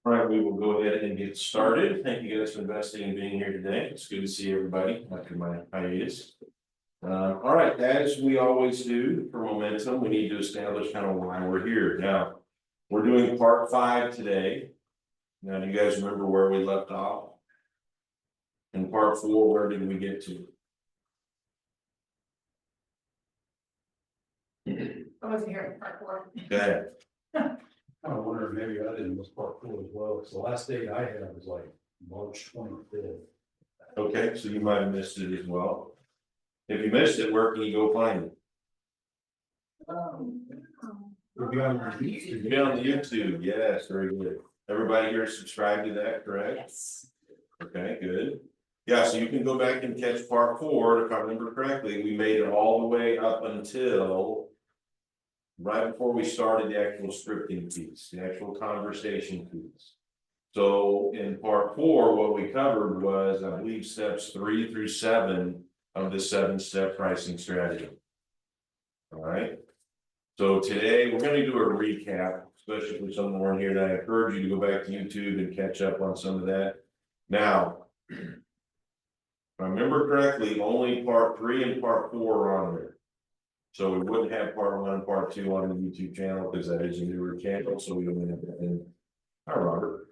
All right, we will go ahead and get started. Thank you guys for investing and being here today. It's good to see everybody after my hiatus. All right, as we always do for momentum, we need to establish kind of why we're here. Now, we're doing part 5 today. Now, do you guys remember where we left off? In part 4, where did we get to? I wasn't here in part 4. Okay, I wonder if maybe I didn't miss part 4 as well, because the last date I had was like March 25th. okay, so you might have missed it as well. If you missed it, where can you go find it? It'll be on YouTube. It'll be on the YouTube, yes, very good. Everybody here subscribe to that, correct? Yes. Okay, good. Yeah, so you can go back and catch part 4, if I remember correctly, we made it all the way up until. Right before we started the actual scripting piece, the actual conversation piece. So in part 4, what we covered was, I believe, steps 3 through 7 of the 7-step pricing strategy. All right. So today we're going to do a recap, especially for some more in here. And I encourage you to go back to YouTube and catch up on some of that. Now, if I remember correctly, only part 3 and part 4 are on there. So we wouldn't have part 1 and part 2 on the YouTube channel because that is a newer channel, so we don't have that in. Hi, Robert.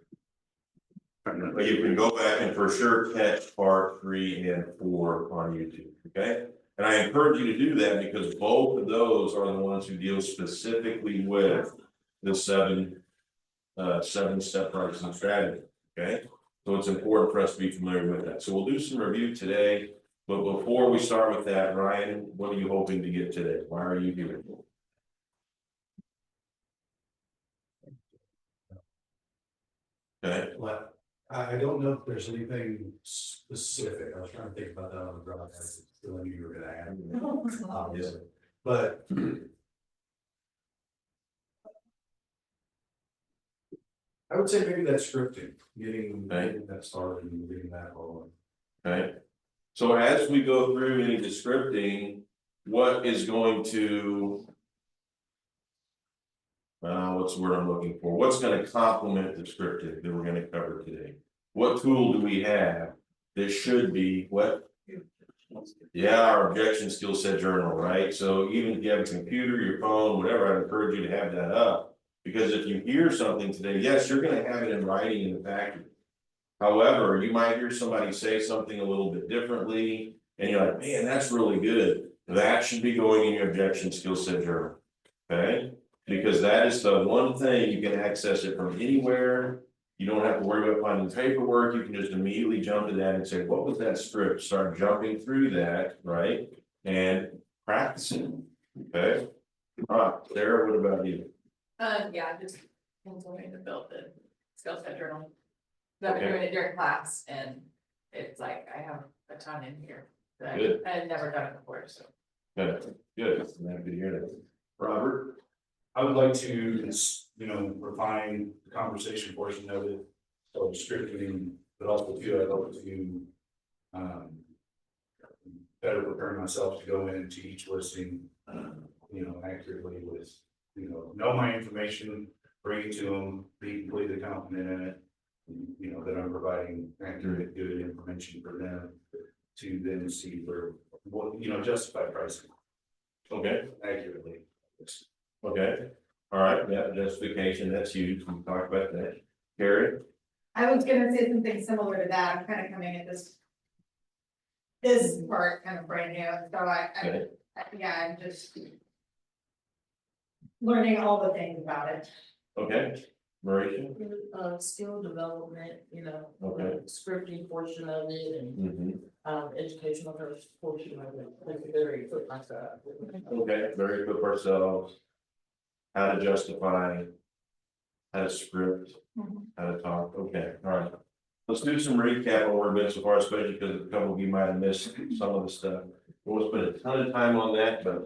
But you can go back and for sure catch part 3 and 4 on YouTube, okay? And I encourage you to do that because both of those are the ones who deal specifically with the 7-step pricing strategy, okay? So it's important for us to be familiar with that. So we'll do some review today. But before we start with that, Ryan, what are you hoping to get today? Why are you here? Okay. Well, I don't know if there's anything specific. I was trying to think about that on the drive. I still knew you were gonna add. Obviously, but. I would say maybe that scripting, getting that started and getting that rolling. Okay. So as we go through any of the scripting, what is going to, what's the word I'm looking for? What's going to complement the scripting that we're going to cover today? What tool do we have that should be what? Yeah, our objection skill set journal, right? So even if you have a computer, your phone, whatever, I'd encourage you to have that up. Because if you hear something today, yes, you're going to have it in writing in the packet. However, you might hear somebody say something a little bit differently, and you're like, man, that's really good. That should be going in your objection skill set journal, okay? Because that is the one thing you can access it from anywhere. You don't have to worry about finding paperwork. You can just immediately jump to that and say, what was that script? Start jumping through that, right? And practicing, okay? All right, Sarah, what about you? Yeah, just continuing to build the skill set journal. I've been doing it during class and it's like, I have a ton in here that I had never done it before, so. Good, good, I'm happy to hear that. Robert? I would like to, refine the conversation portion of it, so scripting, but also too, I'd like to better prepare myself to go into each listing, accurately with, know my information, bring it to them, be completely confident in it. That I'm providing accurate, good information for them to then see where, justify pricing. Okay. Accurately. Okay, all right, yeah, justification, that's huge, we talked about that. Carrie? I was gonna say something similar to that, I'm kind of coming at this part kind of brand new, so I'm just learning all the things about it. Okay, Marisha? Skill development, Okay. scripting portion of it and Mm-hmm. educational portion of it, like very equip myself. Okay, very equip ourselves. How to justify, how to script, how to talk, okay, all right. Let's do some recap on what we've been so far, especially because a couple of you might have missed some of the stuff. We'll spend a ton of time on that, but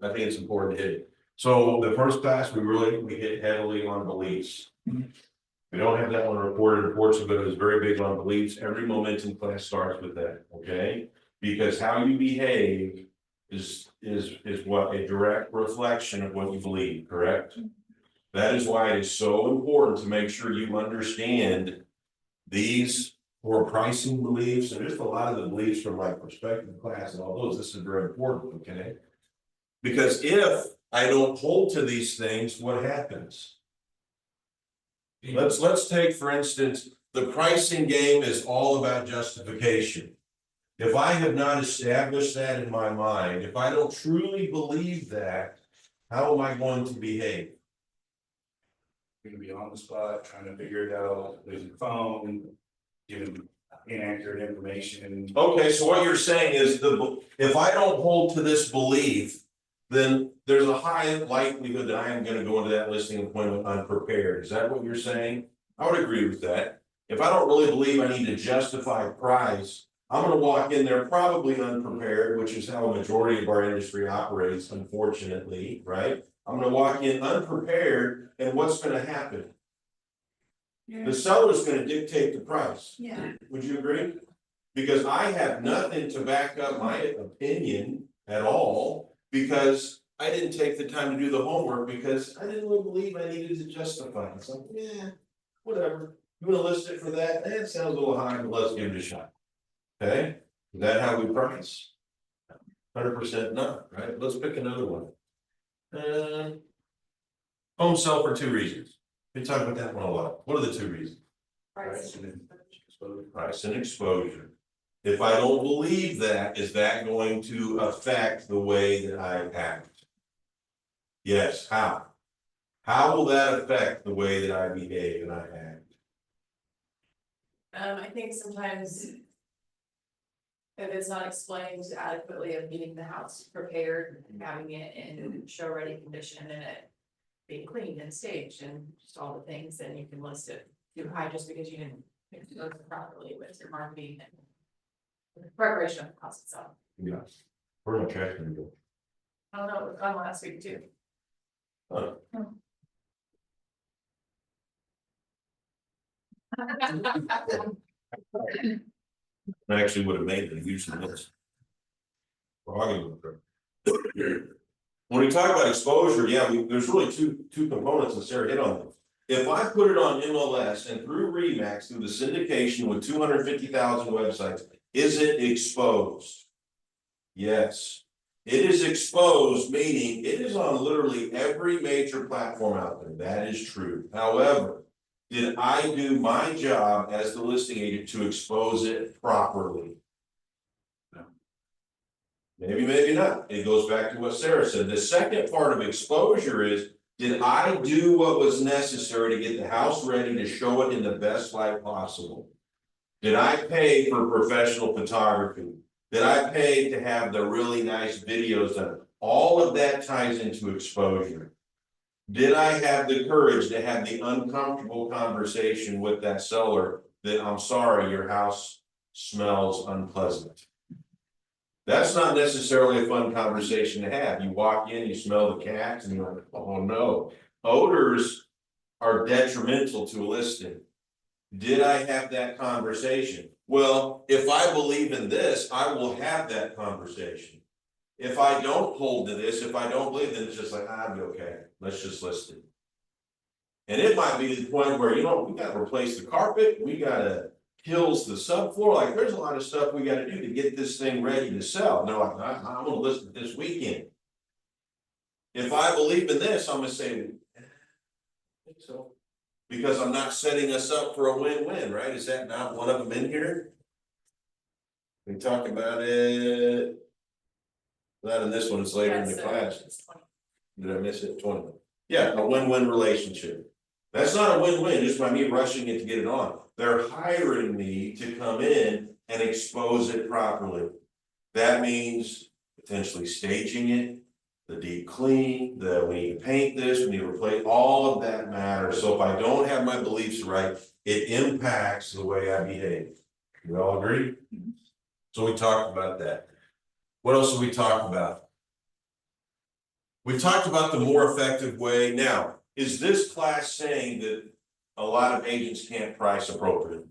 I think it's important to hit. So the first class, we hit heavily on beliefs. We don't have that one reported, unfortunately, but it was very big on beliefs. Every momentum class starts with that, okay? Because how you behave is what a direct reflection of what you believe, correct? That is why it is so important to make sure you understand these for pricing beliefs, and just a lot of the beliefs from like perspective class and all those, this is very important, okay? Because if I don't hold to these things, what happens? Let's take, for instance, the pricing game is all about justification. If I have not established that in my mind, if I don't truly believe that, how am I going to behave? You're gonna be on the spot, trying to figure it out, losing your phone, giving inaccurate information. Okay, so what you're saying is if I don't hold to this belief, then there's a high likelihood that I am gonna go into that listing appointment unprepared. Is that what you're saying? I would agree with that. If I don't really believe I need to justify price, I'm gonna walk in there probably unprepared, which is how a majority of our industry operates, unfortunately, right? I'm gonna walk in unprepared, and what's gonna happen? The seller's gonna dictate the price. Yeah. Would you agree? Because I have nothing to back up my opinion at all, because I didn't take the time to do the homework, because I didn't really believe I needed to justify it. So, yeah, whatever. You wanna list it for that? That sounds a little high, but let's give it a shot. Okay, is that how we price? 100% not, right? Let's pick another one. Home sell for 2 reasons. We talk about that one a lot. What are the 2 reasons? Price and exposure. Price and exposure. If I don't believe that, is that going to affect the way that I act? Yes, how? How will that affect the way that I behave and I act? I think sometimes. If it's not explained adequately of getting the house prepared, and having it in show ready condition and it. Being cleaned and staged and just all the things, then you can list it too high just because you didn't expose it properly with your marketing and. Preparation of the house itself. Yes. Where my trash gonna go? I don't know, it was on last week too. Huh. I actually would have made it, usually this. When we talk about exposure, yeah, there's really two components, and Sarah hit on them. If I put it on MLS and through Remax, through the syndication with 250,000 websites, is it exposed? Yes, it is exposed, meaning it is on literally every major platform out there. That is true. However, did I do my job as the listing agent to expose it properly? Maybe, maybe not. It goes back to what Sarah said. The second part of exposure is, did I do what was necessary to get the house ready to show it in the best light possible? Did I pay for professional photography? Did I pay to have the really nice videos done? All of that ties into exposure. Did I have the courage to have the uncomfortable conversation with that seller that, I'm sorry, your house smells unpleasant? That's not necessarily a fun conversation to have. You walk in, you smell the cats, and you're like, oh no. Odors are detrimental to a listing. Did I have that conversation? Well, if I believe in this, I will have that conversation. If I don't hold to this, if I don't believe, then it's just like, I'll be okay. Let's just list it. And it might be to the point where, we gotta replace the carpet, we gotta kills the subfloor, like there's a lot of stuff we gotta do to get this thing ready to sell. No, I'm gonna list it this weekend. If I believe in this, I'm gonna say, I think so. Because I'm not setting us up for a win-win, right? Is that not one of them in here? We talk about it. Not in this one, it's later in the class. Did I miss it? 20. Yeah, a win-win relationship. That's not a win-win, just by me rushing it to get it on. They're hiring me to come in and expose it properly. That means potentially staging it, the deep clean, we need to paint this, we need to replace, all of that matters. So if I don't have my beliefs right, it impacts the way I behave. We all agree? So we talked about that. What else did we talk about? We talked about the more effective way. Now, is this class saying that a lot of agents can't price appropriately?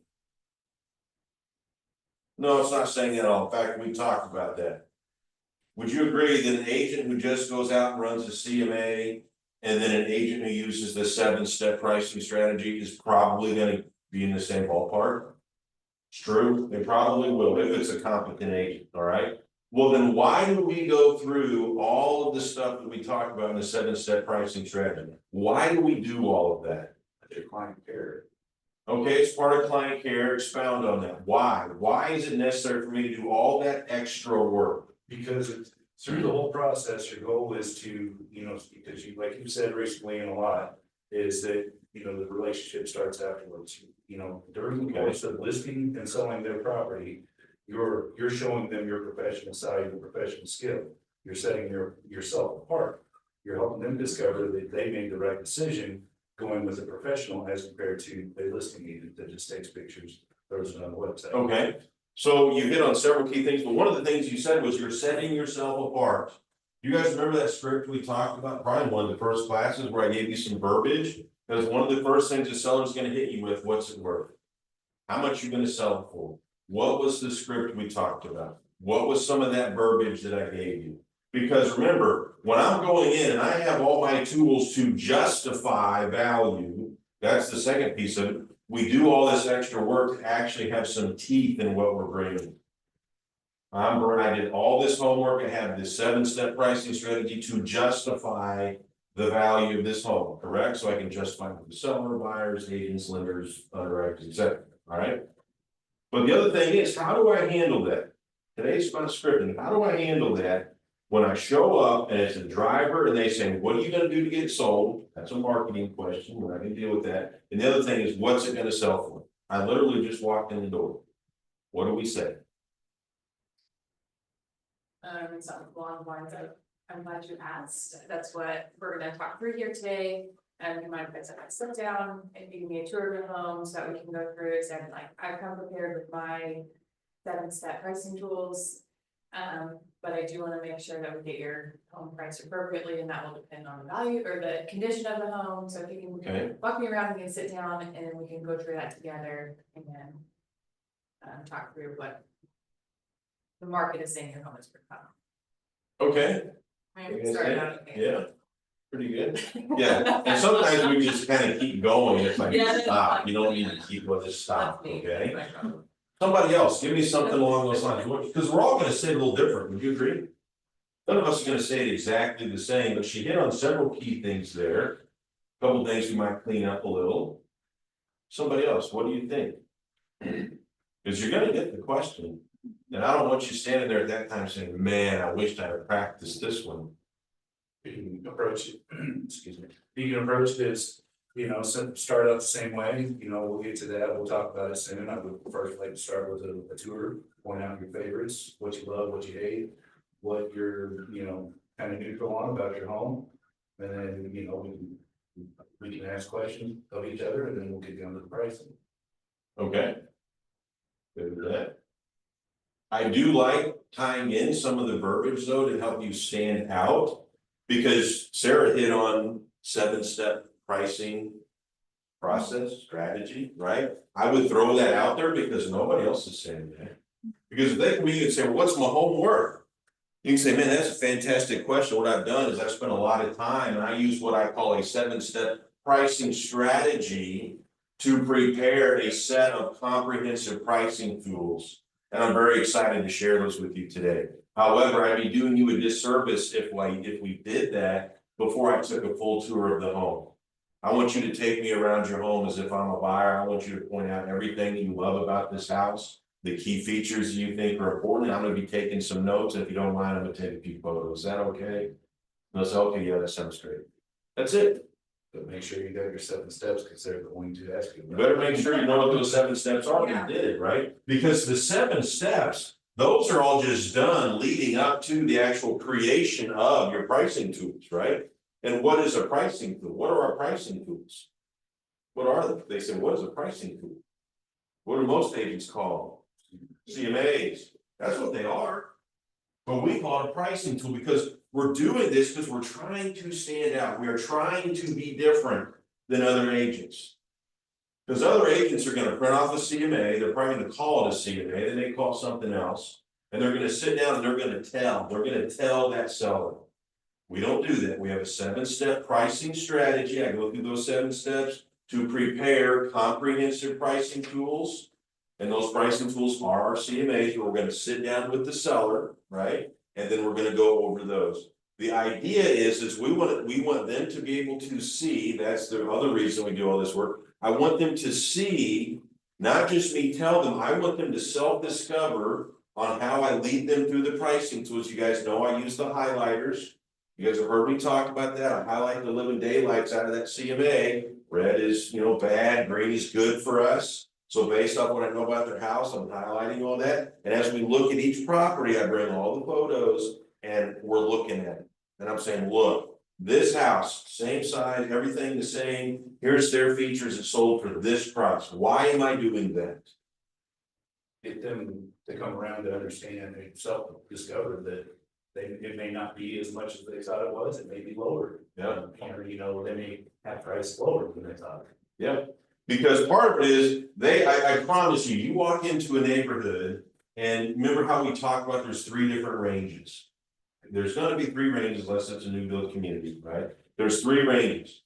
No, it's not saying that at all. In fact, we talked about that. Would you agree that an agent who just goes out and runs a CMA and then an agent who uses the 7-step pricing strategy is probably gonna be in the same ballpark. It's true, they probably will, if it's a competent agent, all right? Well, then why do we go through all of the stuff that we talked about in the 7-step pricing strategy? Why do we do all of that? Your client care. Okay, it's part of client care, expound on that. Why? Why is it necessary for me to do all that extra work? Because it's through the whole process, your goal is to, because you, like you said recently and a lot, is that, the relationship starts afterwards. During the course of listing and selling their property, you're showing them your professional side, your professional skill. You're setting yourself apart. You're helping them discover that they made the right decision going with a professional as compared to a listing agent that just takes pictures, throws it on the website. Okay, so you hit on several key things, but one of the things you said was you're setting yourself apart. You guys remember that script we talked about, probably one of the first classes where I gave you some verbiage? Because one of the first things the seller's gonna hit you with, what's it worth? How much you gonna sell it for? What was the script we talked about? What was some of that verbiage that I gave you? Because remember, when I'm going in and I have all my tools to justify value, that's the second piece of it. We do all this extra work to actually have some teeth in what we're bringing. I did all this homework. I have this 7-step pricing strategy to justify the value of this home, correct? So I can justify it with the seller, buyers, agents, lenders, underwriters, etc. All right. But the other thing is, how do I handle that? Today's about scripting. How do I handle that when I show up and it's a driver and they say, what are you gonna do to get it sold? That's a marketing question, we're not gonna deal with that. And the other thing is, what's it gonna sell for? I literally just walked in the door. What do we say? Something along the lines of, I'm glad you asked, that's what we're gonna talk through here today. And you mind if I set my sit down and give me a tour of the home so that we can go through it, and like, I've come prepared with my 7-step pricing tools. But I do wanna make sure that we get your home priced appropriately, and that will depend on the value or the condition of the home, so if you can walk me around, we can sit down and we can go through that together and then. Talk through what the market is saying your home is for. Okay, yeah, pretty good. Yeah, and sometimes we just kind of keep going, it's like, Yeah. stop, you don't need to keep, just stop, okay? Somebody else, give me something along those lines, because we're all gonna say it a little different, would you agree? None of us are gonna say it exactly the same, but she hit on several key things there. Couple things we might clean up a little. Somebody else, what do you think? Because you're gonna get the question, and I don't want you standing there at that time saying, man, I wished I had practiced this one. You can approach it, excuse me, you can approach this, start out the same way, we'll get to that, we'll talk about it soon. I would first like to start with a tour, point out your favorites, what you love, what you hate, what you're, kind of neutral on about your home. And then, we can ask questions of each other, and then we'll get down to the pricing. Okay. Good with that. I do like tying in some of the verbiage though to help you stand out. Because Sarah hit on 7-step pricing process strategy, right? I would throw that out there because nobody else is saying that. Because if they come in and say, well, what's my home worth? You can say, man, that's a fantastic question. What I've done is I've spent a lot of time and I use what I call a 7-step pricing strategy to prepare a set of comprehensive pricing tools. And I'm very excited to share those with you today. However, I'd be doing you a disservice if we did that before I took a full tour of the home. I want you to take me around your home as if I'm a buyer. I want you to point out everything you love about this house, the key features you think are important. I'm gonna be taking some notes. If you don't mind, I'm gonna take a few photos. Is that okay? That's okay, yeah, that sounds great. That's it. But make sure you got your 7 steps, because they're going to ask you. You better make sure you know what those 7 steps are. You did it, right? Because the 7 steps, those are all just done leading up to the actual creation of your pricing tools, right? And what is a pricing tool? What are our pricing tools? What are they? They say, what is a pricing tool? What do most agents call them? CMAs. That's what they are. But we call it a pricing tool because we're doing this because we're trying to stand out. We are trying to be different than other agents. Because other agents are going to print off a CMA, they're probably going to call it a CMA, they may call it something else, and they're going to sit down and they're going to tell that seller, We don't do that. We have a 7-step pricing strategy. I go through those 7 steps to prepare comprehensive pricing tools. And those pricing tools are our CMAs, where we're gonna sit down with the seller, right? And then we're gonna go over those. The idea is we want them to be able to see, that's the other reason we do all this work. I want them to see, not just me tell them, I want them to self-discover on how I lead them through the pricing tools. You guys know I use the highlighters. You guys have heard me talk about that. I highlight the living daylights out of that CMA. Red is, bad, green is good for us. So based off what I know about their house, I'm highlighting all that. And as we look at each property, I bring all the photos and we're looking at it. And I'm saying, look, this house, same size, everything the same. Here's their features. It's sold for this price. Why am I doing that? Get them to come around to understand and self-discover that it may not be as much as they thought it was, it may be lower. Yeah. Or, they may have priced lower than they thought. Yeah, because part of it is, I promise you, you walk into a neighborhood, and remember how we talked about there's 3 different ranges. There's gonna be 3 ranges unless it's a new build community, right? There's 3 ranges.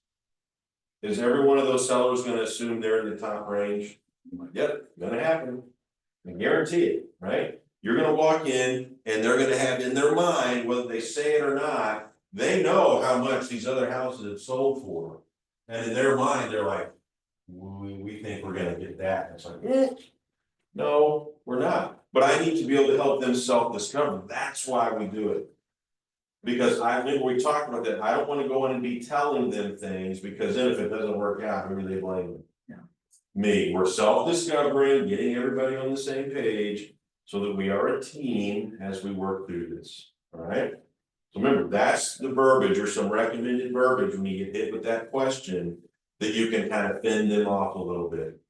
Is every one of those sellers gonna assume they're in the top range? Yep, gonna happen. I guarantee it, right? You're gonna walk in and they're gonna have in their mind, whether they say it or not, they know how much these other houses have sold for. And in their mind, they're like, we think we're gonna get that. It's like, no, we're not. But I need to be able to help them self-discover. That's why we do it. Because we talked about that, I don't wanna go in and be telling them things, because then if it doesn't work out, who are they blaming? Yeah. Me, we're self-discovering, getting everybody on the same page, so that we are a team as we work through this, all right? So remember, that's the verbiage or some recommended verbiage when you get hit with that question, that you can kind of fend them off a little bit.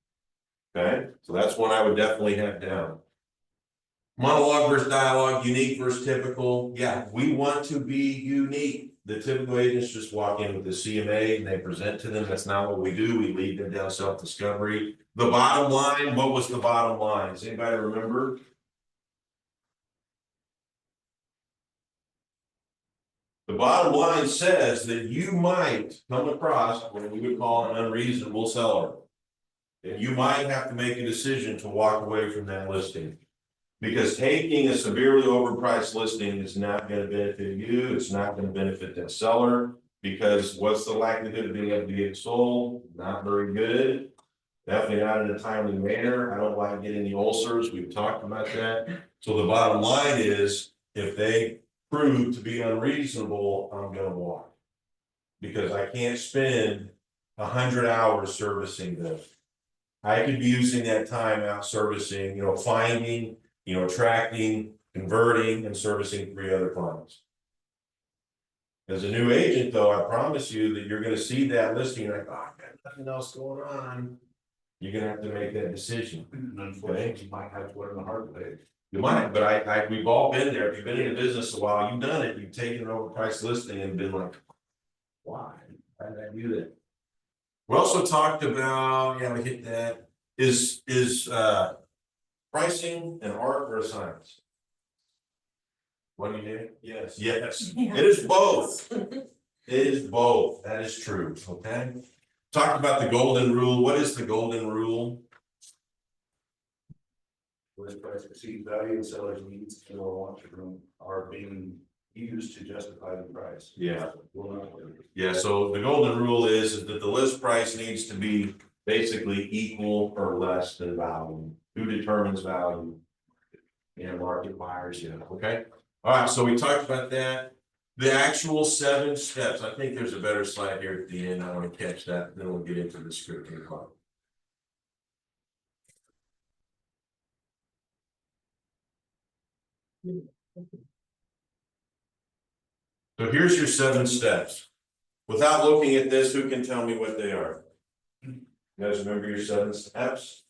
Okay, so that's one I would definitely have down. Monologue versus dialogue, unique versus typical. Yeah, we want to be unique. The typical agents just walk in with the CMA and they present to them. That's not what we do. We lead them down self-discovery. The bottom line, what was the bottom line? Does anybody remember? The bottom line says that you might come across what we would call an unreasonable seller. And you might have to make a decision to walk away from that listing. Because taking a severely overpriced listing is not going to benefit you, it's not going to benefit that seller. Because what's the likelihood of being able to get it sold? Not very good. Definitely not in a timely manner. I don't like getting the ulcers, we've talked about that. So the bottom line is, if they prove to be unreasonable, I'm gonna walk. Because I can't spend 100 hours servicing them. I could be using that time out servicing, finding, attracting, converting, and servicing 3 other clients. As a new agent, though, I promise you that you're gonna see that listing, like, oh, I've got nothing else going on. You're gonna have to make that decision. And unfortunately, you might have to learn the hard way. You might, but we've all been there. If you've been in the business a while, you've done it. You've taken an overpriced listing and been like, why? Why did I do that? We also talked about, we hit that. Is pricing an art or a science? What do you do? Yes. Yes, it is both. It is both. That is true. Okay. Talked about the golden rule. What is the golden rule? List price exceeds value, and seller's needs and or wants room are being used to justify the price. Yeah. Will not. Yeah, so the golden rule is that the list price needs to be basically equal or less than value. Who determines value? Market buyers, okay? All right, so we talked about that. The actual 7 steps, I think there's a better slide here at the end. I want to catch that, then we'll get into the scripting part. So here's your 7 steps. Without looking at this, who can tell me what they are? You guys remember your 7 steps?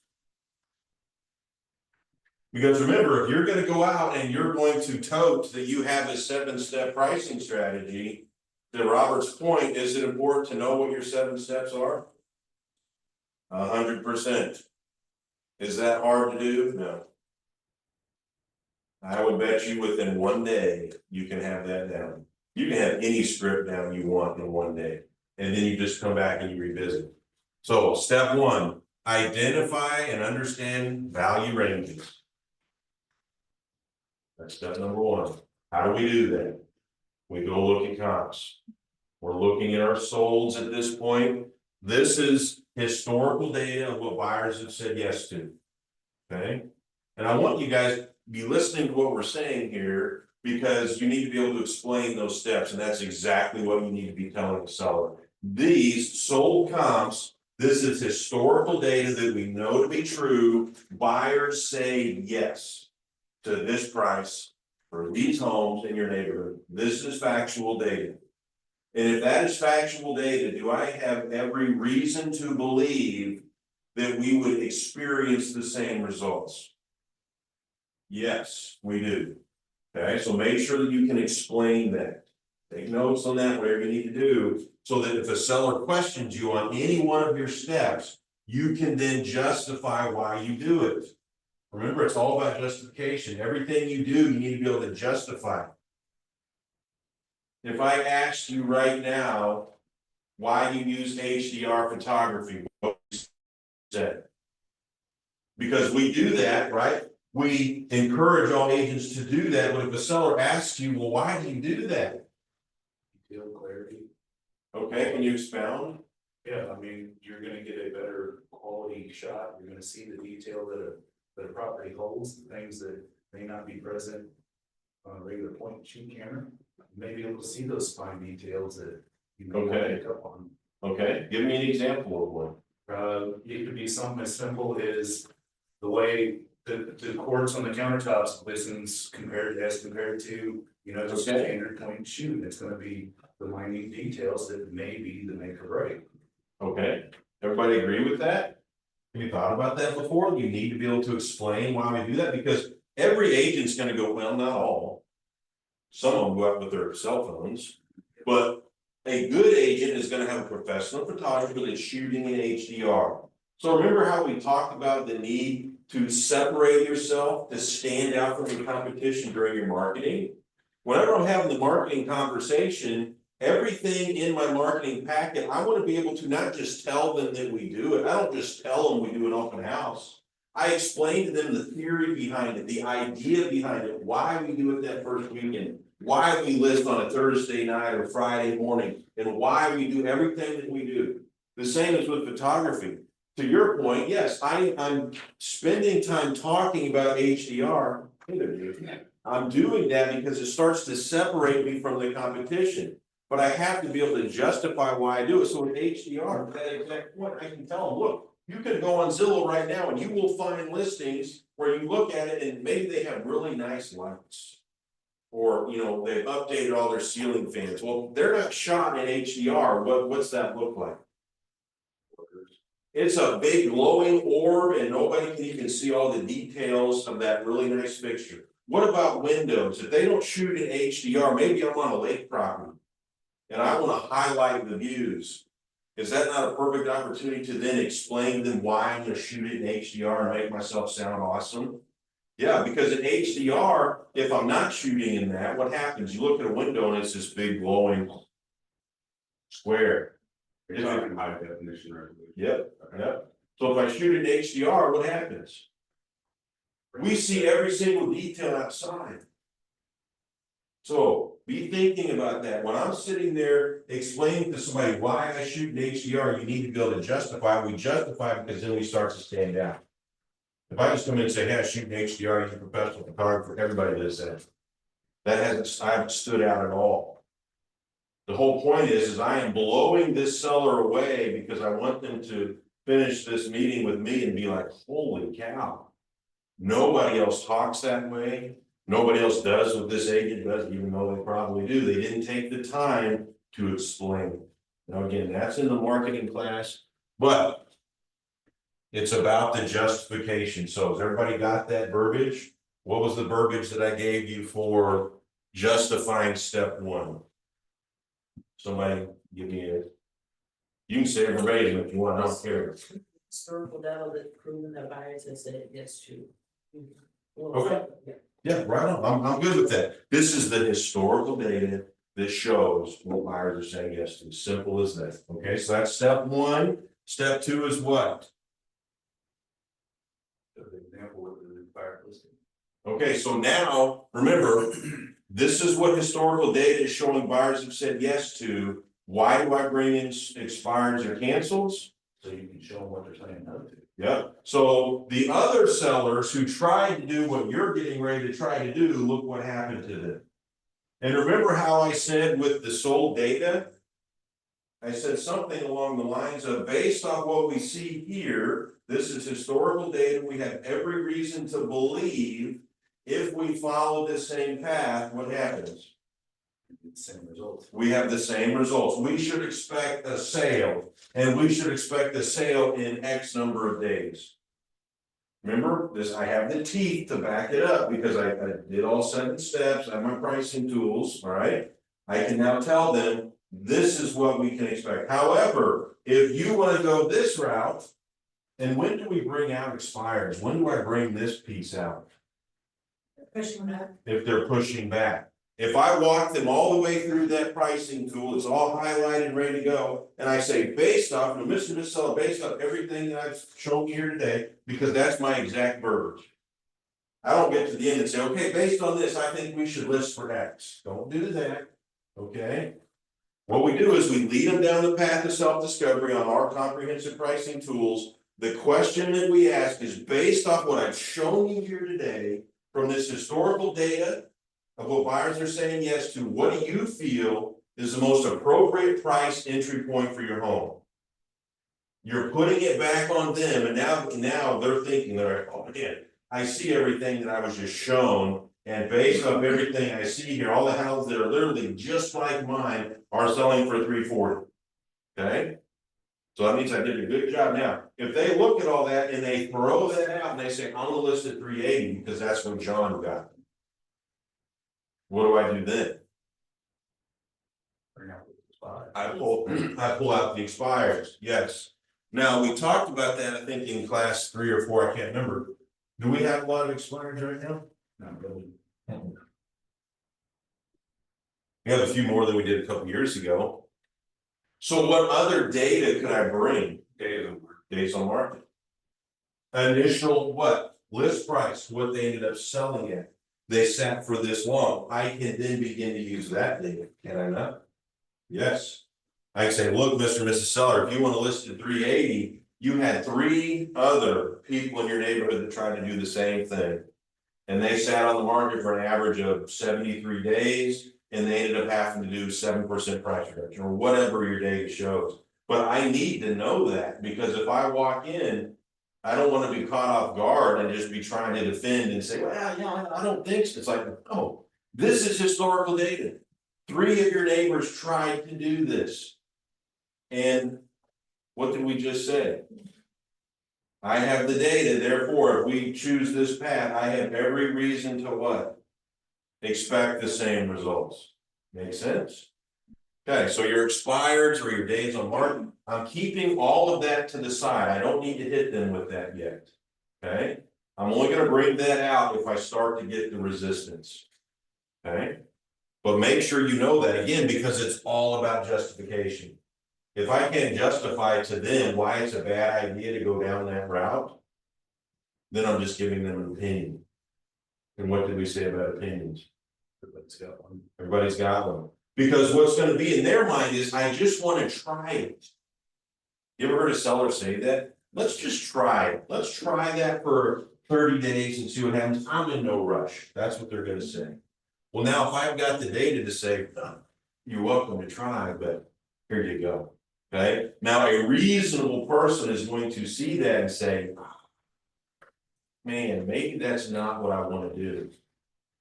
Because remember, if you're going to go out and you're going to tote that you have a 7-step pricing strategy, to Robert's point, is it important to know what your 7 steps are? 100%. Is that hard to do? No. I would bet you within 1 day, you can have that down. You can have any strip down you want in one day, and then you just come back and you revisit. So step one, identify and understand value ranges. That's step number one. How do we do that? We go look at comps. We're looking at our solds at this point. This is historical data of what buyers have said yes to. Okay? And I want you guys to be listening to what we're saying here, because you need to be able to explain those steps, and that's exactly what you need to be telling the seller. These sold comps, this is historical data that we know to be true. Buyers say yes to this price for these homes in your neighborhood. This is factual data. And if that is factual data, do I have every reason to believe that we would experience the same results? Yes, we do. Okay, so make sure that you can explain that. Take notes on that, whatever you need to do, so that if a seller questions you on any one of your steps, you can then justify why you do it. Remember, it's all about justification. Everything you do, you need to be able to justify. If I asked you right now why you use HDR photography, what would you say? Because we do that, right? We encourage all agents to do that, but if a seller asks you, well, why do you do that? Detail clarity. Okay, can you expound? Yeah, I mean, you're gonna get a better quality shot, you're gonna see the detail that a property holds, things that may not be present on a regular point and shoot camera. You may be able to see those fine details that you may not Okay. pick up on. Okay, give me an example of one. It could be something as simple as the way the cords on the countertops listens compared to, you know, just a Okay. standard point and shoot. It's gonna be the minute details that may be the make or break. Okay, everybody agree with that? Have you thought about that before? You need to be able to explain why we do that, because every agent's gonna go, well, not all. Some of them go out with their cell phones, but a good agent is gonna have a professional photographer that's shooting in HDR. So remember how we talked about the need to separate yourself, to stand out from the competition during your marketing? Whenever I'm having the marketing conversation, everything in my marketing packet, I want to be able to not just tell them that we do it. I don't just tell them we do an open house. I explain to them the theory behind it, the idea behind it, why we do it that first weekend, why we list on a Thursday night or Friday morning, and why we do everything that we do. The same is with photography. To your point, yes, I'm spending time talking about HDR. I'm doing that because it starts to separate me from the competition. But I have to be able to justify why I do it. So with HDR, at that exact point, I can tell them, look, you can go on Zillow right now and you will find listings where you look at it and maybe they have really nice lights. Or, you know, they've updated all their ceiling fans. Well, they're not shot in HDR. What's that look like? It's a big glowing orb and nobody can even see all the details of that really nice fixture. What about windows? If they don't shoot in HDR, maybe I'm on a lake property and I want to highlight the views. Is that not a perfect opportunity to then explain to them why I'm going to shoot it in HDR and make myself sound awesome? Yeah, because in HDR, if I'm not shooting in that, what happens? You look at a window and it's this big glowing square. You're talking high definition resolution. Yep, yep. So if I shoot in HDR, what happens? We see every single detail outside. So be thinking about that. When I'm sitting there explaining to somebody why I shoot in HDR, you need to be able to justify. We justify because then we start to stand out. If I just come in and say, hey, I shoot in HDR, you're a professional photographer, everybody does that. I haven't stood out at all. The whole point is I am blowing this seller away because I want them to finish this meeting with me and be like, holy cow. Nobody else talks that way. Nobody else does what this agent does, even though they probably do. They didn't take the time to explain. Now, again, that's in the marketing class, but it's about the justification. So has everybody got that verbiage? What was the verbiage that I gave you for justifying step one? Somebody give me a, you can say it verbatim if you want, I don't care. Historical data that proven that buyers have said yes to. Okay. Yeah, right on, I'm good with that. This is the historical data that shows what buyers are saying yes to, simple as that, okay, so that's step one. Step two is what? So the example with the fire listing. Okay, so now, remember, this is what historical data is showing buyers have said yes to. Why do I bring in expireds or cancels? So you can show them what they're saying no to. Yeah, so the other sellers who tried to do what you're getting ready to try to do, look what happened to them. And remember how I said with the sold data? I said something along the lines of, based on what we see here, this is historical data, we have every reason to believe if we follow this same path, what happens? Same results. We have the same results. We should expect a sale, and we should expect a sale in X number of days. Remember this, I have the teeth to back it up because I did all 7 steps, I have my pricing tools, all right? I can now tell them, this is what we can expect. However, if you want to go this route, and when do we bring out expires? When do I bring this piece out? Pushing back. If they're pushing back. If I walk them all the way through that pricing tool, it's all highlighted and ready to go, and I say based off, and Mr. and Mrs. Seller, based off everything that I've shown you here today, because that's my exact verbiage. I don't get to the end and say, okay, based on this, I think we should list for X. Don't do that, okay? What we do is we lead them down the path of self-discovery on our comprehensive pricing tools. The question that we ask is based off what I've shown you here today, from this historical data of what buyers are saying yes to, what do you feel is the most appropriate price entry point for your home? You're putting it back on them, and now they're thinking, they're like, oh man, I see everything that I was just shown, and based off everything I see here, all the houses that are literally just like mine are selling for $340. Okay? So that means I did a good job. Now, if they look at all that and they throw that out and they say, I'm gonna list at 380 because that's what John got. What do I do then? Bring out the spot. I pull out the expires, yes. Now, we talked about that, I think, in class 3 or 4, I can't remember. Do we have a lot of expires right now? Not really. We have a few more than we did a couple years ago. So what other data could I bring? Days on market. Initial what? List price, what they ended up selling at. They sat for this long. I can then begin to use that data, can I not? Yes. I can say, look, Mr. and Mrs. Seller, if you want to list at 380, you had 3 other people in your neighborhood that tried to do the same thing. And they sat on the market for an average of 73 days, and they ended up having to do 7% price reduction, or whatever your data shows. But I need to know that, because if I walk in, I don't want to be caught off guard and just be trying to defend and say, well, yeah, I don't think so. It's like, oh, this is historical data. 3 of your neighbors tried to do this. And what did we just say? I have the data, therefore, if we choose this path, I have every reason to what? Expect the same results. Make sense? Okay, so your expires or your days on market, I'm keeping all of that to the side. I don't need to hit them with that yet. Okay, I'm only going to bring that out if I start to get the resistance. Okay, but make sure you know that again, because it's all about justification. If I can't justify to them why it's a bad idea to go down that route, then I'm just giving them an opinion. And what did we say about opinions? Everybody's got one. Everybody's got one. Because what's going to be in their mind is, I just want to try it. You ever heard a seller say that? Let's just try it. Let's try that for 30 days and see what happens. I'm in no rush. That's what they're going to say. Well, now if I've got the data to say, oh, you're welcome to try, but here you go. Okay. Now a reasonable person is going to see that and say, man, maybe that's not what I want to do.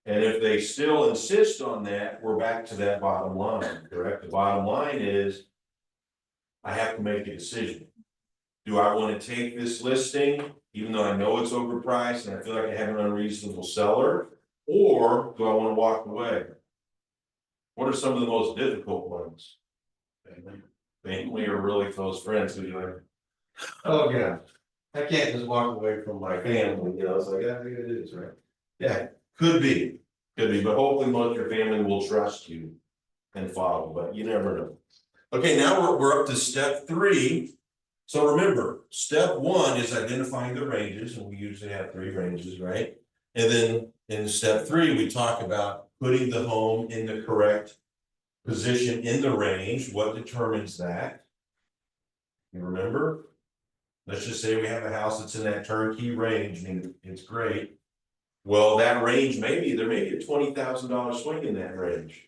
And if they still insist on that, we're back to that bottom line, correct? The bottom line is, I have to make a decision. Do I want to take this listing, even though I know it's overpriced and I feel like I have an unreasonable seller? Or do I want to walk away? What are some of the most difficult ones? Family or really close friends who you're like, oh yeah, I can't just walk away from my family, you know, it's like, yeah, it is, right? Yeah, could be, but hopefully most of your family will trust you. and follow, but you never know. Okay, now we're up to step 3. So remember, step 1 is identifying the ranges, and we usually have 3 ranges, right? And then in step 3, we talk about putting the home in the correct position in the range. What determines that? You remember? Let's just say we have a house that's in that turnkey range, and it's great. Well, that range there may be a $20,000 swing in that range.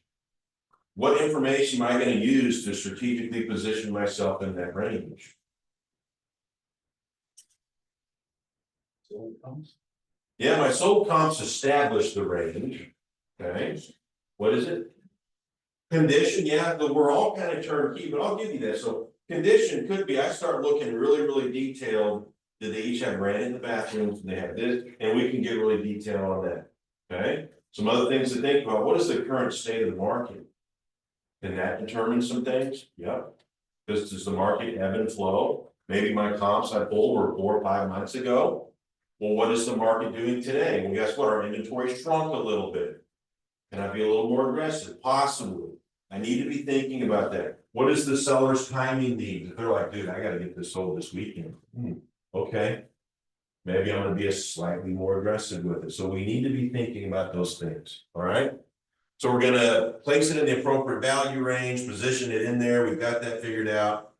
What information am I going to use to strategically position myself in that range? Yeah, my sold comps establish the range. Okay, what is it? Condition, yeah, we're all kind of turnkey, but I'll give you that. So condition could be, I start looking really detailed. Did they each have granite in the bathrooms? They have this, and we can get really detailed on that. Okay, some other things to think about. What is the current state of the market? Can that determine some things? Yep. Does the market ebb and flow? Maybe my comps I pulled were 4 or 5 months ago. Well, what is the market doing today? Well, guess what? Our inventory shrunk a little bit. Can I be a little more aggressive? Possibly. I need to be thinking about that. What is the seller's timing needs? If they're like, dude, I gotta get this sold this weekend. Okay. Maybe I'm gonna be slightly more aggressive with it. So we need to be thinking about those things. All right. So we're gonna place it in the appropriate value range, position it in there. We've got that figured out.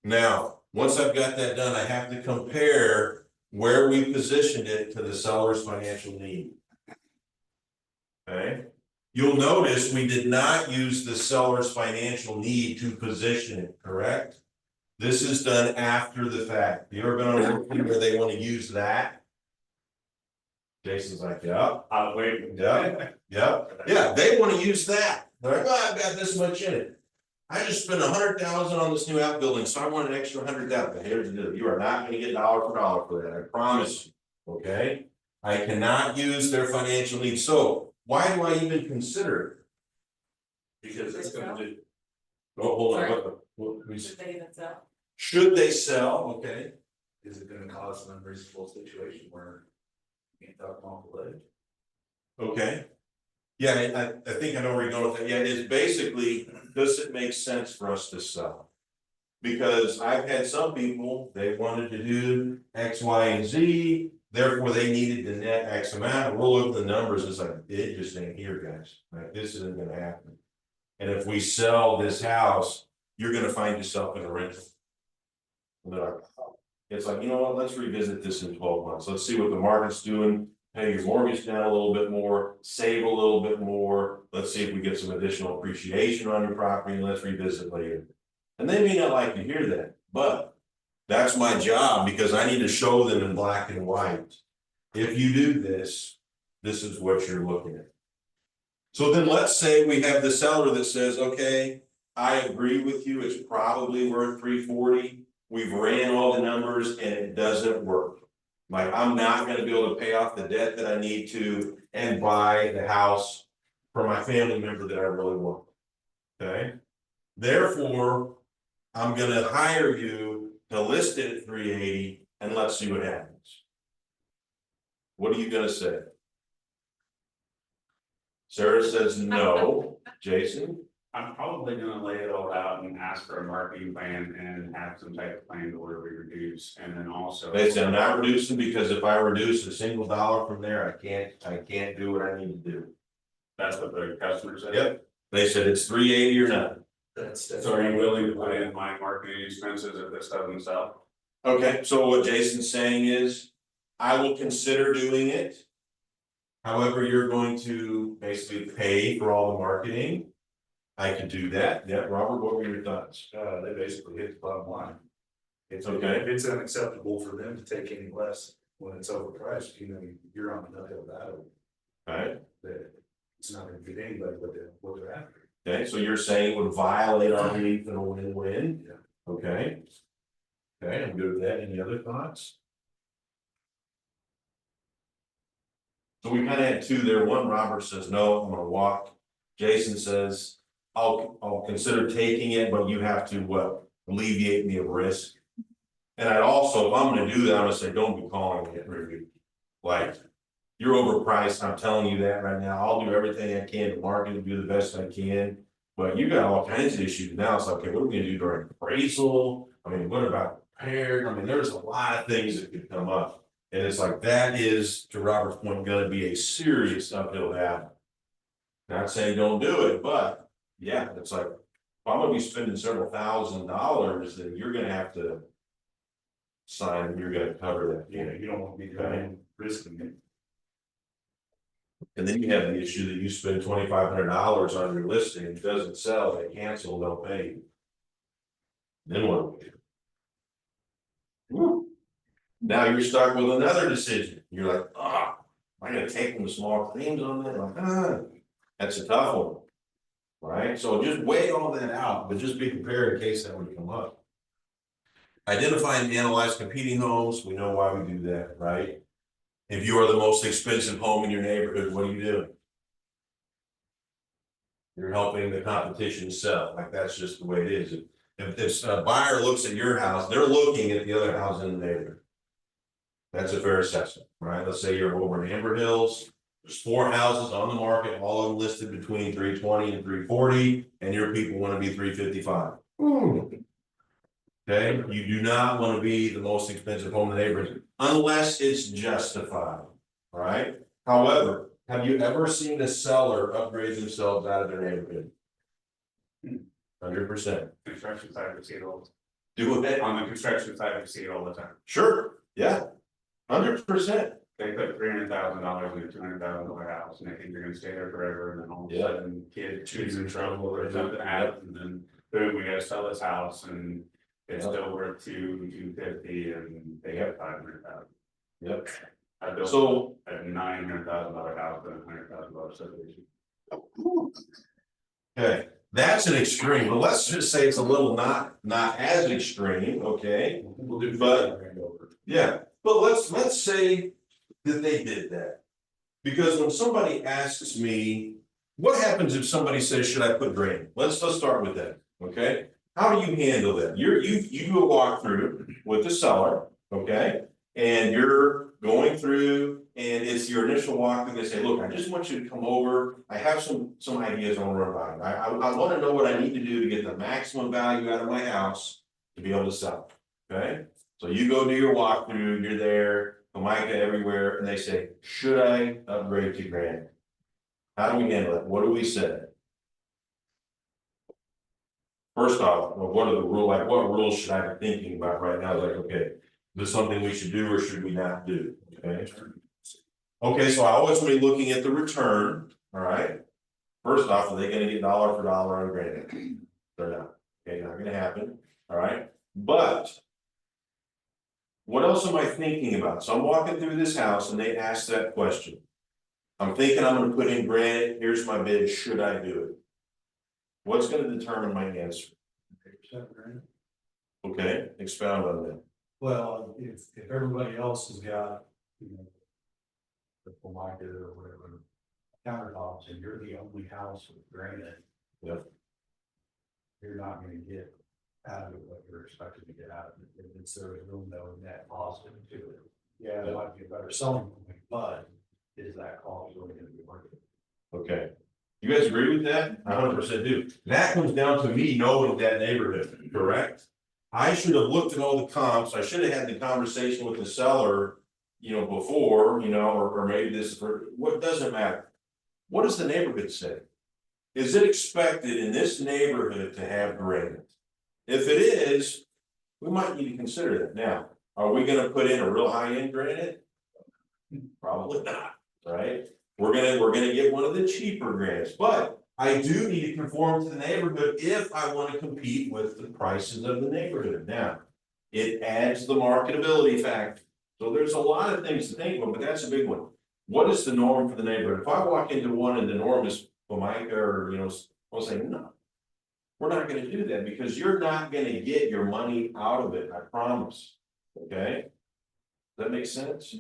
Now, once I've got that done, I have to compare where we positioned it to the seller's financial need. Okay. You'll notice we did not use the seller's financial need to position it, correct? This is done after the fact. You ever been on a working where they want to use that? Jason's like, yeah. I'll wait. Yeah, they want to use that. They're like, oh, I've got this much in it. I just spent $100,000 on this new outbuilding, so I want an extra $100,000. Here's the deal. You are not going to get dollar for dollar for that. I promise you. Okay. I cannot use their financial needs. So why do I even consider it? Because it's going to do. Oh, hold on. Should they even sell? Should they sell? Okay. Is it gonna cause an unreasonable situation where you can't talk them off the ledge? Okay. Yeah, I think I know where you're going with that. Yeah, it's basically, does it make sense for us to sell? Because I've had some people, they wanted to do X, Y, and Z, therefore they needed the net X amount. We'll look at the numbers, it's like, it just ain't here, guys. Like, this isn't gonna happen. And if we sell this house, you're gonna find yourself in a rental. It's like, you know what, let's revisit this in 12 months. Let's see what the market's doing. Pay your mortgage down a little bit more, save a little bit more. Let's see if we get some additional appreciation on your property, and let's revisit later. And they may not like to hear that, but that's my job because I need to show them in black and white. If you do this, this is what you're looking at. So then let's say we have the seller that says, okay, I agree with you, it's probably worth 340. We've ran all the numbers and it doesn't work. Like, I'm not gonna be able to pay off the debt that I need to and buy the house for my family member that I really want. Okay? Therefore, I'm gonna hire you to list it at 380 and let's see what happens. What are you gonna say? Sarah says no. Jason? I'm probably gonna lay it all out and ask for a marketing plan and have some type of plan to where we reduce, and then also. They say I'm not reducing because if I reduce a single dollar from there, I can't do what I need to do. That's what the customer said. Yep, they said it's 380 or nothing. So are you willing to put in my marketing expenses if this doesn't sell? Okay, so what Jason's saying is, I will consider doing it. However, you're going to basically pay for all the marketing. I can do that. Yeah, Robert, what were your thoughts? They basically hit the bottom line. It's Okay. It's unacceptable for them to take any less when it's overpriced, you know, you're on the uphill battle. Alright, That it's not gonna get anybody what they're after. okay, so you're saying it would violate our belief in a win-win? Yeah. Okay. Okay, I'm good with that. Any other thoughts? So we kind of had two there. One, Robert says, no, I'm gonna walk. Jason says, I'll consider taking it, but you have to alleviate me of risk. And I'd also, if I'm gonna do that, I'm gonna say, don't be calling me at review. Like, you're overpriced, I'm telling you that right now. I'll do everything I can to market and do the best I can. But you got all kinds of issues now, it's like, okay, what are we gonna do during appraisal? I mean, what about repair? I mean, there's a lot of things that could come up. And it's like, that is, to Robert's point, gonna be a serious uphill battle. Not saying don't do it, but, yeah, it's like, if I'm gonna be spending several $1,000s, then you're gonna have to sign, you're gonna cover that. You know, you don't want to be doing risking it. And then you have the issue that you spend $2,500 on your listing, it doesn't sell, they cancel, they'll pay you. Then what do we do? Whew. Now you're stuck with another decision, you're like, am I gonna take them the small claims on that, like, that's a tough one. Right, so just weigh all that out, but just be prepared in case that would come up. Identify and analyze competing homes, we know why we do that, right? If you are the most expensive home in your neighborhood, what do? You're helping the competition sell, like that's just the way it is. If a buyer looks at your house, they're looking at the other house in the neighborhood. That's a fair assessment, right? Let's say you're over in Amber Hills, there's 4 houses on the market, all of them listed between 320 and 340, and your people want to be 355. Okay, you do not want to be the most expensive home in the neighborhood unless it's justified, right? However, have you ever seen a seller upgrade themselves out of their neighborhood? 100%. Construction side, we see it all, Do it. on the construction side, we see it all the time. Sure, yeah, 100%. They put $300,000 in a $200,000 house and they think they're gonna stay there forever, and then all of a Yeah. sudden, kid shoots in trouble or something happens, and then boom, we gotta sell this house and it's still worth 250 and they have 500,000. Yep. I built So, a $900,000 house and a $100,000 subdivision. okay, that's an extreme, but let's just say it's a little not as extreme, okay? We'll do But- 50 grand over. Yeah, but let's say that they did that. Because when somebody asks me, what happens if somebody says, should I put granite? Let's start with that, okay? How do you handle that? You do a walkthrough with the seller, okay? And you're going through and it's your initial walkthrough, they say, look, I just want you to come over, I have some ideas on run by. I wanna know what I need to do to get the maximum value out of my house to be able to sell, okay? So you go do your walkthrough, you're there, Formica everywhere, and they say, should I upgrade to granite? How do we handle it? What do we say? First off, what are the rules, like what rules should I be thinking about right now? Like, okay, is this something we should do or should we not do? Okay. Okay, so I always want to be looking at the return, all right? First off, are they gonna get dollar for dollar on granite? They're not, okay, not gonna happen, all right? But what else am I thinking about? So I'm walking through this house and they ask that question. I'm thinking I'm gonna put in granite, here's my bid, should I do it? What's gonna determine my answer? Okay, expound on that. Well, if everybody else has got, the Formica or whatever, countertops, and you're the only house with granite. Yep. You're not gonna get out of it what you're expected to get out of it, if it's, there is no net positive to it. Yeah, it might be a better selling point, but is that cost really gonna be worth it? Okay. You guys agree with that? 100% do. That comes down to me knowing that neighborhood, correct? I should have looked at all the comps, I should have had the conversation with the seller, before, or maybe this, for what doesn't matter. What does the neighborhood say? Is it expected in this neighborhood to have granite? If it is, we might need to consider that. Now, are we gonna put in a real high-end granite? Probably not, right? We're gonna get one of the cheaper granites, but I do need to conform to the neighborhood if I want to compete with the prices of the neighborhood. Now, it adds the marketability factor. So there's a lot of things to think about, but that's a big one. What is the norm for the neighborhood? If I walk into one and the norm is Formica or, I'll say, no. We're not gonna do that because you're not gonna get your money out of it, I promise. Okay? Does that make sense?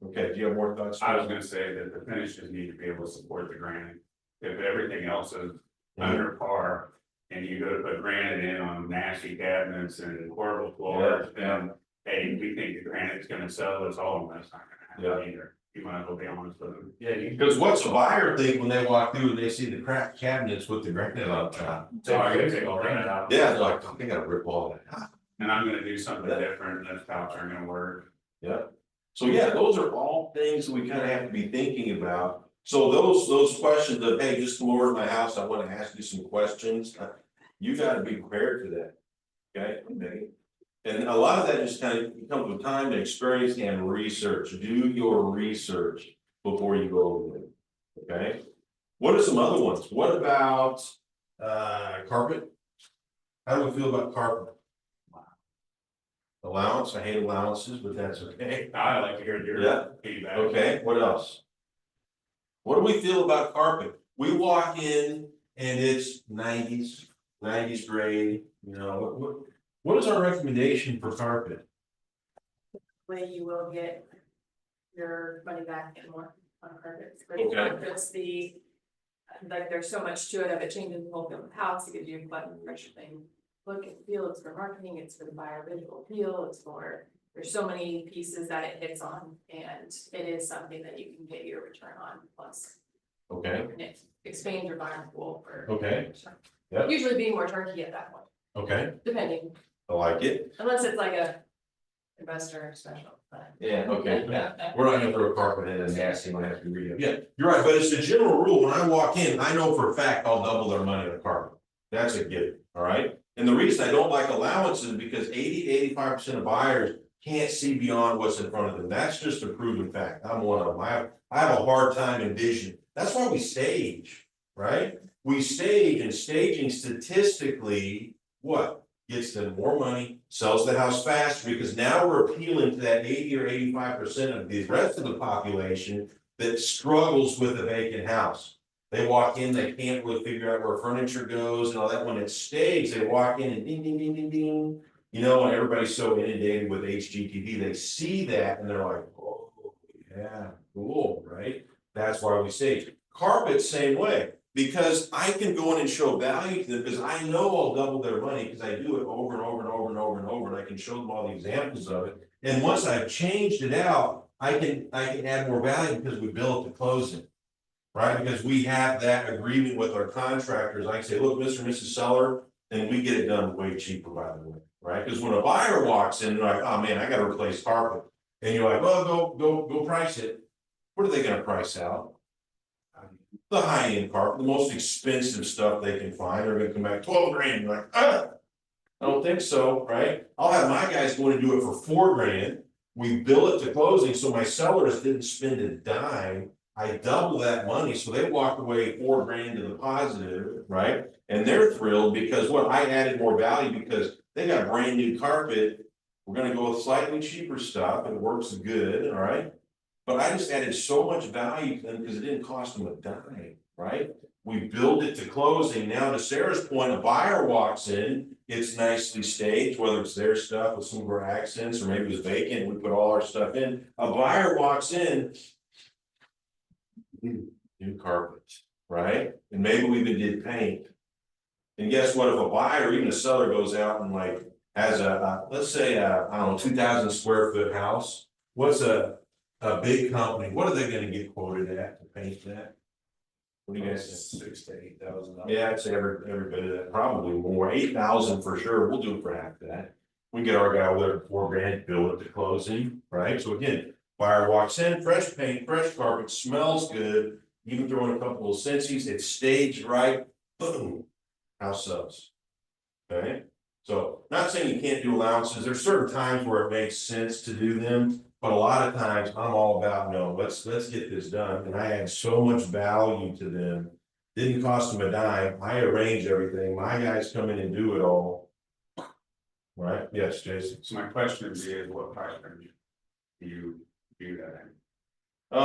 Okay, do you have more thoughts? I was gonna say that the finishes need to be able to support the granite. If everything else is under par and you go to put granite in on nasty cabinets and horrible floors, then hey, we think the granite's gonna sell, it's all, that's not gonna happen either. you might as well be honest with them. Yeah, you. Because what's a buyer think when they walk through and they see the cracked cabinets with the granite on top? So I gotta take all that out. Yeah, they're like, oh, they gotta rip all that out. And I'm gonna do something different, and that's how it's gonna work. Yeah. So yeah, those are all things that we kind of have to be thinking about. So those questions of, hey, just come over to my house, I want to ask you some questions. You gotta be prepared for that. Okay? And a lot of that just kind of comes with time and experience and research. Do your research before you go over there. Okay? What are some other ones? What about carpet? How do we feel about carpet? Allowance, I hate allowances, but that's okay. I like to hear Yeah. your feedback. Okay, what else? What do we feel about carpet? We walk in and it's nineties grade, you know, what is our recommendation for carpet? Way you will get your money back and more on carpets. But Okay. it's not just the, like, there's so much to it, if it changes the whole feel of the house, it gives you a button pressure thing. Look and feel, it's for marketing, it's for the buyer visual appeal, it's for, there's so many pieces that it hits on, and it is something that you can get your return on, plus. Okay, And it expands your buyer pool for. okay, yep. Usually being more turnkey at that point, okay, depending, I like it. unless it's like a investor special, but. Yeah, okay, yeah. We're not gonna throw a carpet in and nasty, might have to read it. Yeah, you're right, but it's the general rule, when I walk in, I know for a fact I'll double their money on the carpet. That's a given, all right? And the reason I don't like allowances is because 80–85% of buyers can't see beyond what's in front of them. That's just a proven fact. I'm one of them. I have a hard time envisioning. That's why we stage, right? We stage, and staging statistically, what? Gets them more money, sells the house faster, because now we're appealing to that 80–85% of the rest of the population that struggles with a vacant house. They walk in, they can't really figure out where furniture goes and all that. When it's staged, they walk in and ding, ding, ding, ding, ding. You know, and everybody's so inundated with HGTV, they see that and they're like, oh, yeah, cool, right? That's why we stage. Carpet, same way, because I can go in and show value to them, because I know I'll double their money, because I do it over and over and over and over and over, and I can show them all the examples of it. And once I've changed it out, I can add more value because we bill it to closing. Right, because we have that agreement with our contractors. I can say, look, Mr. and Mrs. Seller, and we get it done way cheaper, by the way, right? Because when a buyer walks in, they're like, oh man, I gotta replace carpet. And you're like, well, go price it. What are they gonna price out? The high-end carpet, the most expensive stuff they can find. They're gonna come back 12 grand. You're like, I don't think so, right? I'll have my guys going to do it for 4 grand. We bill it to closing, so my sellers didn't spend a dime. I double that money, so they walk away 4 grand to the positive, right? And they're thrilled because what, I added more value because they got brand new carpet. We're gonna go with slightly cheaper stuff, and it works good, all right? But I just added so much value to them because it didn't cost them a dime, right? We build it to closing. Now, to Sarah's point, a buyer walks in, it's nicely staged, whether it's their stuff with some of our accents, or maybe it was vacant, we put all our stuff in. A buyer walks in, new carpet, right? And maybe we even did paint. And guess what, if a buyer or even a seller goes out and like has let's say I don't know, 2,000 square foot house, what's a big company, what are they gonna get quoted at to paint that? What do you guys think? $6,000 to $8,000. Yeah, I'd say every bit of that, probably more, 8,000 for sure, we'll do it for half that. We get our guy over there at 4 grand, bill it to closing, right? So again, buyer walks in, fresh paint, fresh carpet, smells good, even throw in a couple of Scentsies, it's staged right, boom, house sells. Okay, so not saying you can't do allowances, there's certain times where it makes sense to do them, but a lot of times I'm all about, no, let's get this done, and I add so much value to them. Didn't cost them a dime, I arrange everything, my guys come in and do it all. Right, yes, Jason. So my question is, what price range do you do that in? I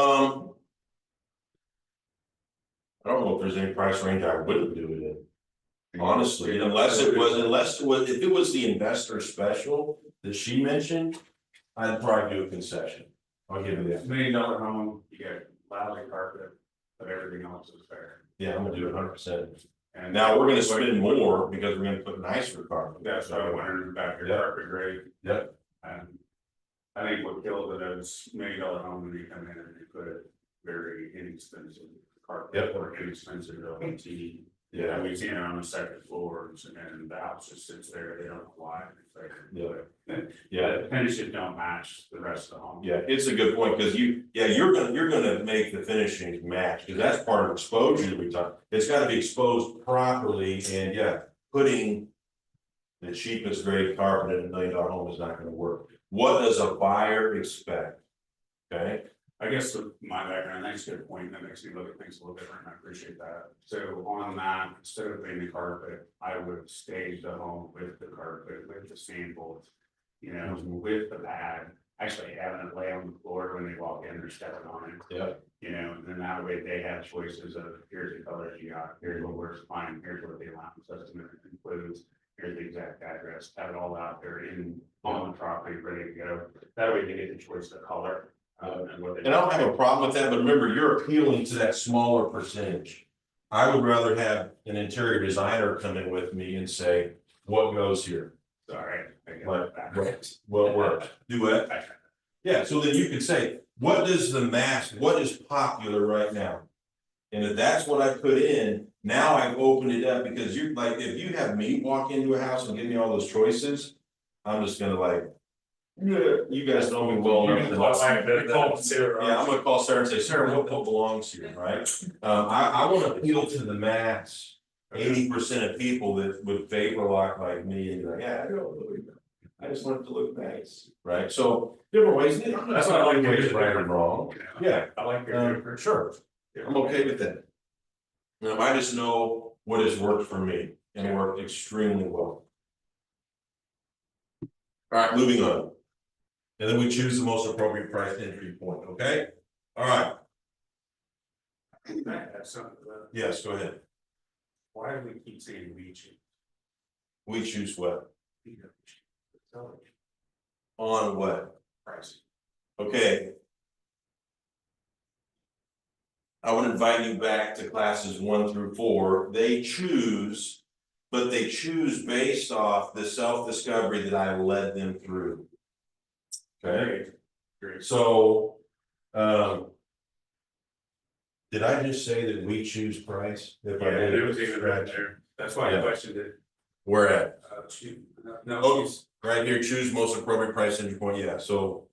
don't know if there's any price range I wouldn't do it in. Honestly, unless it was, if it was the investor special that she mentioned, I'd probably do a concession. I'll give you that. $1 million home, you get lousy carpet, but everything else is fair. Yeah, I'm gonna do 100%. And Now, we're gonna spend more because we're gonna put nicer carpet. That's what I wondered about your Yep. carpet grade. Yep. I think what kills it is $1 million home when you come in and you put very inexpensive carpet or inexpensive LVT. Yeah, And we've seen it on the second floors and the house just sits there, they don't know why. yeah, The finishes don't match the rest of the home. yeah, it's a good point, because you're gonna make the finishings match, because that's part of exposure that we talk. It's gotta be exposed properly, and yeah, putting the cheapest grade carpet in $1 million home is not gonna work. What does a buyer expect? Okay, I guess with my background, that's a good point, that makes me look at things a little different, I appreciate that. So on that, instead of putting the carpet, I would stage the home with the carpet, with the samples. You know, with the pad, actually having it lay on the floor when they walk in, they're stepping on it. yeah, You know, and then that way they have choices of, here's the colors you got, here's what we're supplying, here's what the allowance estimate includes. Here's the exact address, have it all out there in, on the property, ready to go, that way they get the choice of color. And what they. and I don't have a problem with that, but remember, you're appealing to that smaller percentage. I would rather have an interior designer come in with me and say, what goes here? Sorry. I get Like, that. right, what works, do it. Yeah, so then you can say, what does the mass, what is popular right now? And if that's what I put in, now I've opened it up, because you're like, if you have me walk into a house and give me all those choices, I'm just gonna like. Yeah, you guys know me well enough. Yeah, I'm gonna call Sarah and say, Sarah, what belongs here, right? I wanna appeal to the mass. 80% of people that would favor lock like me, and like, yeah, I don't really know. I just want it to look nice, right? So different ways, that's not like ways right or wrong. Yeah, I like your. sure, I'm okay with that. I just know what has worked for me and worked extremely well. All right, moving on. And then we choose the most appropriate price entry point, okay? All right, I have something, yes, go ahead. why do we keep saying we choose? We choose what? Selling On what? price. Okay. I would invite you back to classes 1 through 4. They choose, but they choose based off the self-discovery that I led them through. Okay, Great. so, did I just say that we choose price? If I Yeah, did, it was even right there, that's why I Yeah. questioned it. Where at? No, Oh, right here, choose most appropriate price entry point, yeah, so.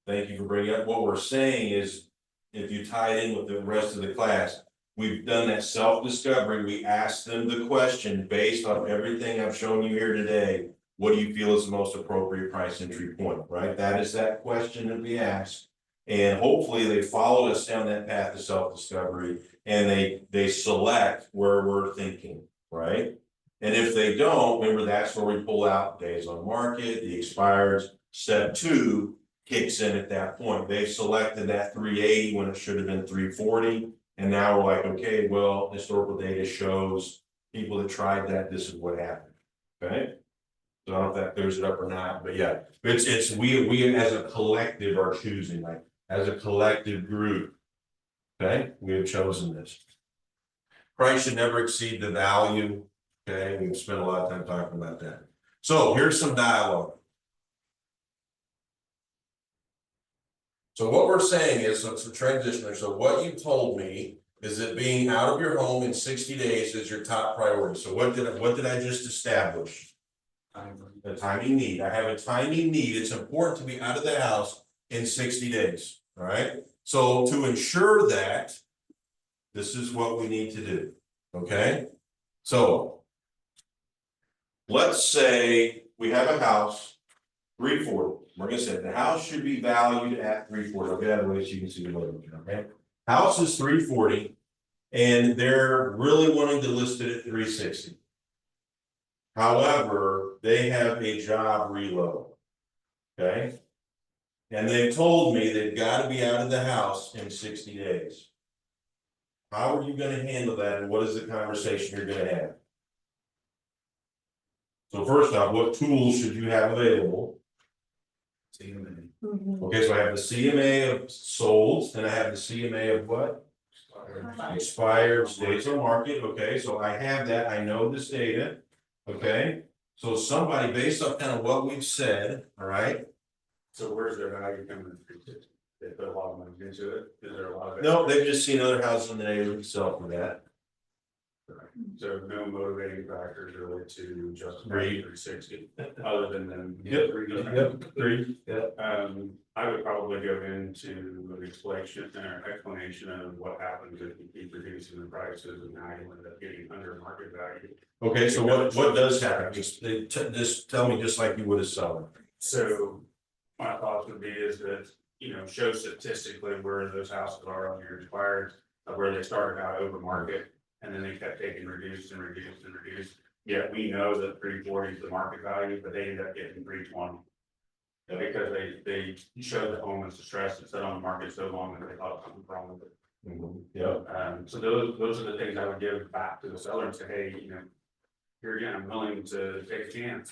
Thank you for bringing up, what we're saying is, if you tie it in with the rest of the class. We've done that self-discovery, we asked them the question based on everything I've shown you here today. What do you feel is the most appropriate price entry point, right? That is that question that we asked. And hopefully they followed us down that path of self-discovery and they select where we're thinking, right? And if they don't, remember, that's where we pull out days on market, the expires. Step 2 kicks in at that point. They've selected that 380 when it should have been 340. And now we're like, okay, well, historical data shows people that tried that, this is what happened. Okay. So I don't know if that clears it up or not, but yeah, it's we as a collective are choosing, like as a collective group. Okay, we have chosen this. Price should never exceed the value. Okay, we've spent a lot of time talking about that. So here's some dialogue. So what we're saying is, so it's a transitioner. So what you told me is that being out of your home in 60 days is your top priority. So what did I just establish? The timing need. I have a timing need. It's important to be out of the house in 60 days. All right. So to ensure that, this is what we need to do. Okay. So let's say we have a house, 340. We're gonna say the house should be valued at 340. I'll get out of the way so you can see the logo. Okay. House is 340, and they're really wanting to list it at 360. However, they have a job reload. Okay. And they've told me they've got to be out of the house in 60 days. How are you going to handle that, and what is the conversation you're going to have? So first off, what tools should you have available? Okay, so I have the CMA of sold, and I have the CMA of what? Expired, stays on market. Okay, so I have that, I know this data. Okay, so somebody based off kind of what we've said, all right. So where's their value coming from? They put a lot of money into it, is there a lot of? No, they've just seen other houses in the neighborhood sell for that. So no motivating factors related to Justification Agreed. 360, other than them. Agreed, yep. I would probably go into an explanation of what happens if you keep reducing the prices and how you end up getting under market value. Okay, so what does happen? Just tell me, just like you would a seller. So my thoughts would be is that, show statistically where those houses are on your expired, where they started out over market. And then they kept taking reduced and reduced and reduced. Yet we know that 340 is the market value, but they end up getting 320. Because they showed the home as distressed and set on the market so long that they thought something was wrong with it. Yeah. So those are the things I would give back to the seller and say, hey, here again, I'm willing to take a chance.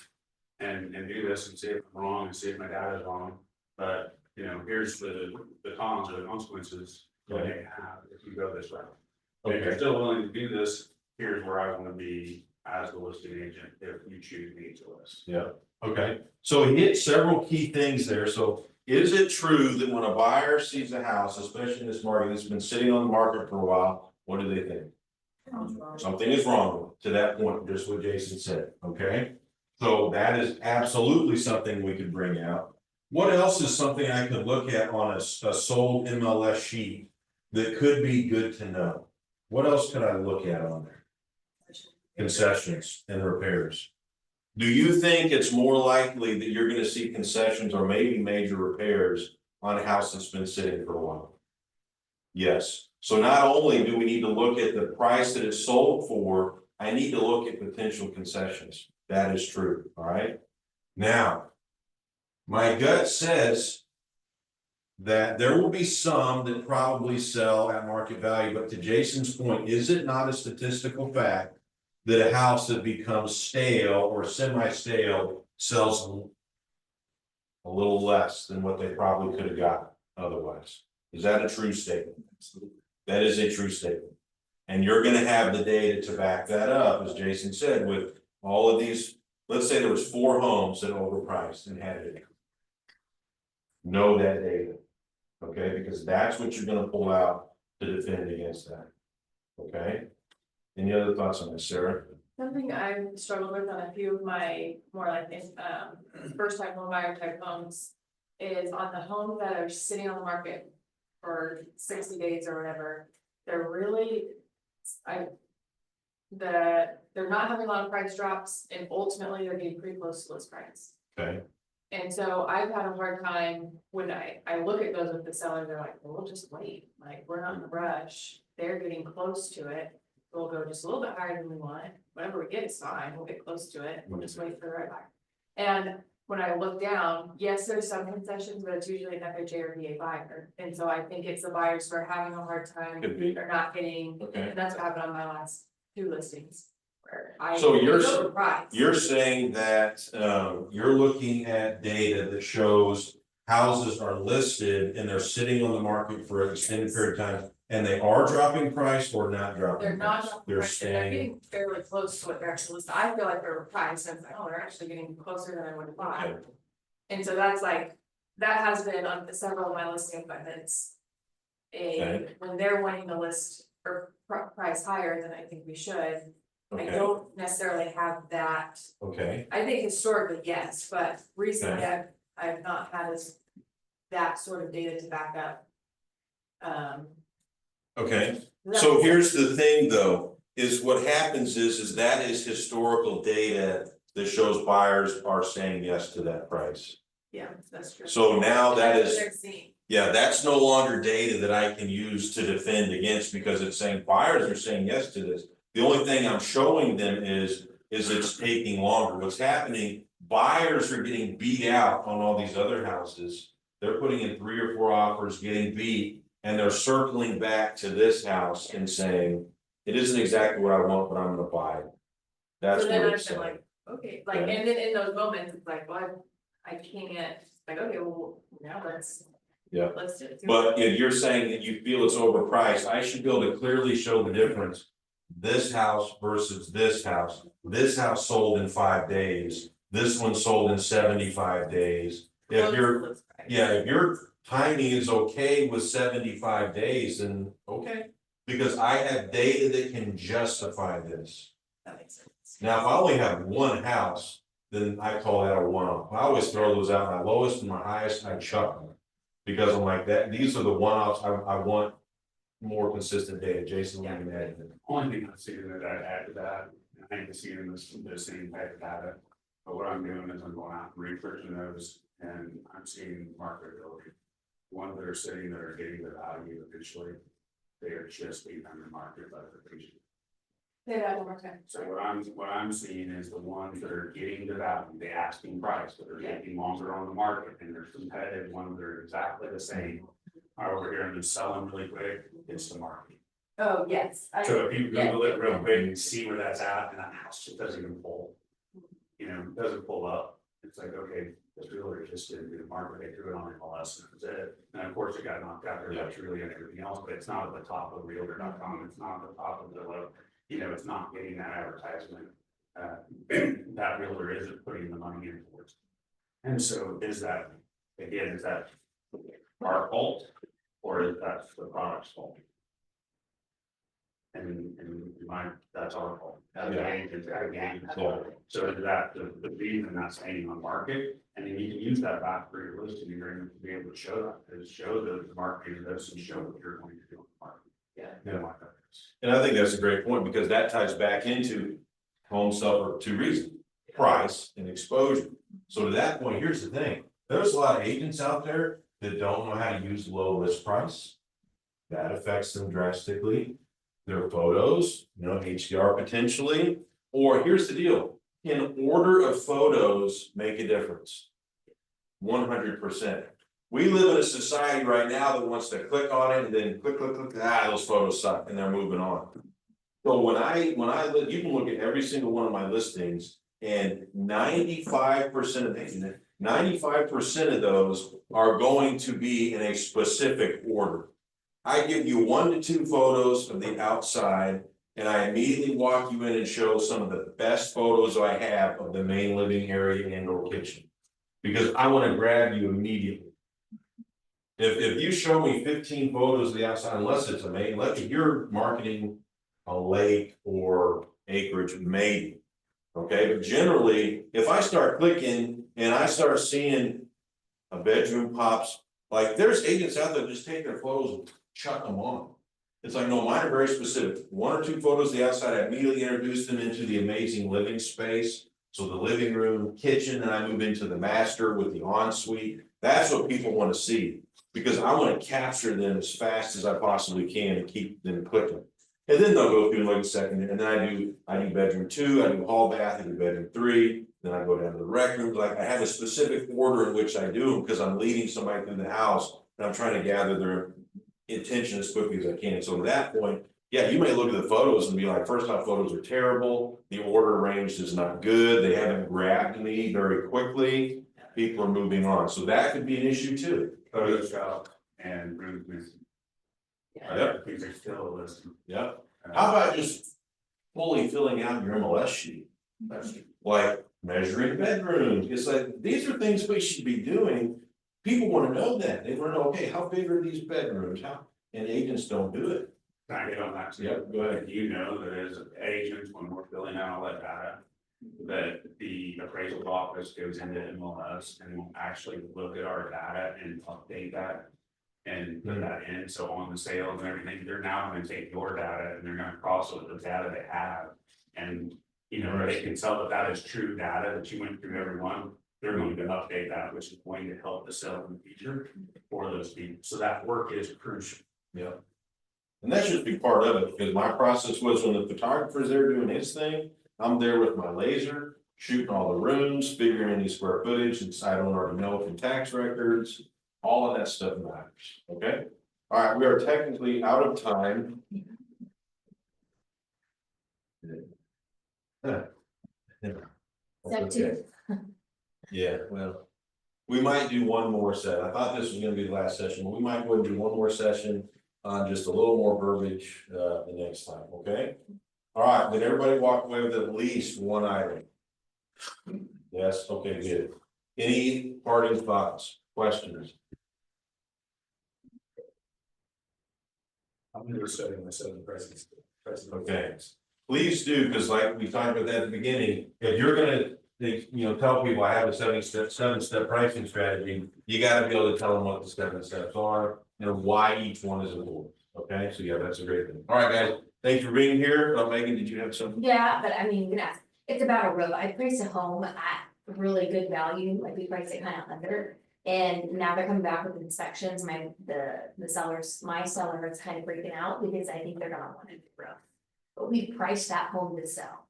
And do this and see if I'm wrong and see if my data is wrong. But here's the cons or the consequences that they have if you go this route. If you're still willing to do this, here's where I want to be as the listing agent if you choose me to list. Yeah, okay, so he hit several key things there, so is it true that when a buyer sees a house, especially in this market, that's been sitting on the market for a while, what do they think? Something is wrong to that point, just what Jason said, okay? So that is absolutely something we could bring out. What else is something I could look at on a sold MLS sheet that could be good to know? What else could I look at on there? Concessions and repairs. Do you think it's more likely that you're gonna see concessions or maybe major repairs on a house that's been sitting for a while? Yes, so not only do we need to look at the price that it's sold for, I need to look at potential concessions. That is true, all right? Now, my gut says that there will be some that probably sell at market value, but to Jason's point, is it not a statistical fact that a house that becomes stale or semi-stale sells a little less than what they probably could have got otherwise? Is that a true statement? That is a true statement. And you're gonna have the data to back that up, as Jason said, with all of these. Let's say there was 4 homes that overpriced and had it. Know that data. Okay, because that's what you're gonna pull out to defend against that. Okay? Any other thoughts on this, Sarah? Something I've struggled with on a few of my more like first time home buyer type homes is on the homes that are sitting on the market for 60 days or whatever, they're really, they're not having a lot of price drops and ultimately they're getting pretty close to list price. Okay, And so I've had a hard time when I look at those with the seller, they're like, well, we'll just wait, like, we're not in a rush, they're getting close to it. We'll go just a little bit higher than we want, whatever we get is fine, we'll get close to it, we'll just wait for the right buyer. And when I look down, yes, there's some concessions, but it's usually an FHA or VA buyer, and so I think it's the buyers who are having a hard time, could be, they're not getting, okay. and that's what happened on my last 2 listings. Where I So you're was overpriced. You're saying that you're looking at data that shows houses are listed and they're sitting on the market for an extended period of time. And they are dropping price or not dropping? They're not price? dropping They're price, and they're staying. getting fairly close to what they're actually listed. I feel like they're overpriced, and it's like, oh, they're actually getting closer than I would have thought. Okay. And so that's like, that has been on several of my listing appointments. Okay. When they're wanting to list or price higher than I think we should, I Okay, don't necessarily have that. okay, I think historically, yes, but recently I've not had that sort of data to back up. okay. So here's the thing though, is what happens is that is historical data that shows buyers are saying yes to that price. Yeah, that's true. So now that That's what is, they're seeing. yeah, that's no longer data that I can use to defend against because it's saying buyers are saying yes to this. The only thing I'm showing them is it's taking longer. What's happening, buyers are getting beat out on all these other houses. They're putting in 3 or 4 offers, getting beat, and they're circling back to this house and saying, it isn't exactly what I want, but I'm gonna buy it. That's So what then I've it's been saying. like, okay, like, Yeah. and then in those moments, it's like, well, I can't, like, okay, well, now let's. Yeah. Let's do it. But if you're saying that you feel it's overpriced, I should be able to clearly show the difference. This house versus this house sold in 5 days, this one sold in 75 days. If you're, Looks right. yeah, if your timing is okay with 75 days, then okay. Because I have data that can justify this. That makes sense. Now, if I only have one house, then I call that a one-off. I always throw those out, my lowest and my highest, I chuck them. Because I'm like that, these are the one-offs, I want more consistent data. Jason, let me add that. Only thing I'm seeing that I'd add to that, I hate to see in this, the same type of data. But what I'm doing is I'm going out and researching those and I'm seeing marketability. Ones that are sitting that are getting the value eventually, they are just being under market by the patient. Say that one more time. So what I'm seeing is the ones that are getting the value, the asking price, that are taking longer on the market, and there's competitive ones that are exactly the same. Are over here and just selling really quick, it's the market. Oh, yes. So if you Google it real quick and see where that's at, and that house just doesn't even pull. You know, doesn't pull up, it's like, okay, this realtor just didn't do the market, they threw it on MLS and that was it. And of course, it got knocked out there, that's really and everything else, but it's not at the top of realtor.com, it's not at the top of the low. You know, it's not getting that advertisement, that realtor isn't putting the money in towards. And so is that, again, is that our fault, or is that the product's fault? And that's our fault. As an agent, so is that the reason that's hanging on market, and then you can use that back for your listing agreement to be able to show that, is show the marketing of this and show what you're going to do on the market. Yeah. And I think that's a great point, because that ties back into home suffer two reasons, price and exposure. So to that point, here's the thing, there's a lot of agents out there that don't know how to use low list price. That affects them drastically. Their photos, HDR potentially, or here's the deal, in order of photos make a difference. 100%. We live in a society right now that wants to click on it and then click, those photos suck, and they're moving on. So when I look, you can look at every single one of my listings, and 95% of these, 95% of those are going to be in a specific order. I give you 1 to 2 photos of the outside, and I immediately walk you in and show some of the best photos I have of the main living area and or kitchen. Because I want to grab you immediately. If you show me 15 photos of the outside, unless it's amazing, unless you're marketing a lake or acreage, maybe. Okay, but generally, if I start clicking and I start seeing a bedroom pops, like there's agents out there that just take their photos and chuck them on. It's like, no, mine are very specific. 1 or 2 photos of the outside, I immediately introduce them into the amazing living space. So the living room, kitchen, and I move into the master with the ensuite. That's what people want to see, because I want to capture them as fast as I possibly can and keep them clicking. And then they'll go through and look a second, and then I do bedroom 2, I do hall bath, I do bedroom 3, then I go down to the rec room. Like I have a specific order in which I do them, because I'm leading somebody through the house and I'm trying to gather their attention as quickly as I can. So at that point, yeah, you may look at the photos and be like, first off, photos are terrible, the order arranged is not good, they haven't grabbed me very quickly, people are moving on, so that could be an issue too. Photoshop and room missing. Yep. Things are still listed. Yep. How about just fully filling out your MLS sheet? Like measuring bedrooms, it's like, these are things we should be doing. People want to know that, they want to know, okay, how big are these bedrooms, and agents don't do it. Can I get on that? too? Yep, go ahead. You know that as agents, when we're filling out all that data, that the appraisal office goes into MLS and will actually look at our data and update that. And put that in, so on the sales and everything, they're now gonna take your data and they're gonna cross it with the data they have. And, they can tell that that is true data, that you went through every one, they're going to update that, which is going to help the sale in the future for those people, so that work is crucial. Yeah. And that should be part of it, because my process was when the photographer's there doing his thing, I'm there with my laser, shooting all the rooms, figuring any square footage, and I don't already know from tax records, all of that stuff matters, okay? All right, we are technically out of time. Step 2. Yeah, well, we might do one more set. I thought this was gonna be the last session, but we might go and do one more session on just a little more verbiage, the next time, okay? All right, did everybody walk away with at least one item? Yes, okay, good. Any parting thoughts, questions? I'm gonna study myself in presence. Okay. Please do, because like we talked about at the beginning, if you're gonna, tell people I have a seven step pricing strategy. You gotta be able to tell them what the 7 steps are and why each one is important. Okay, so yeah, that's a great thing. All right, guys, thanks for being here. Megan, did you have something? Yeah, but I mean, it's about a roof. I priced a home at really good value, like we priced it kind of under. And now they're coming back with inspections, my seller is kind of freaking out because I think they're gonna want a new roof. But we priced that home to sell.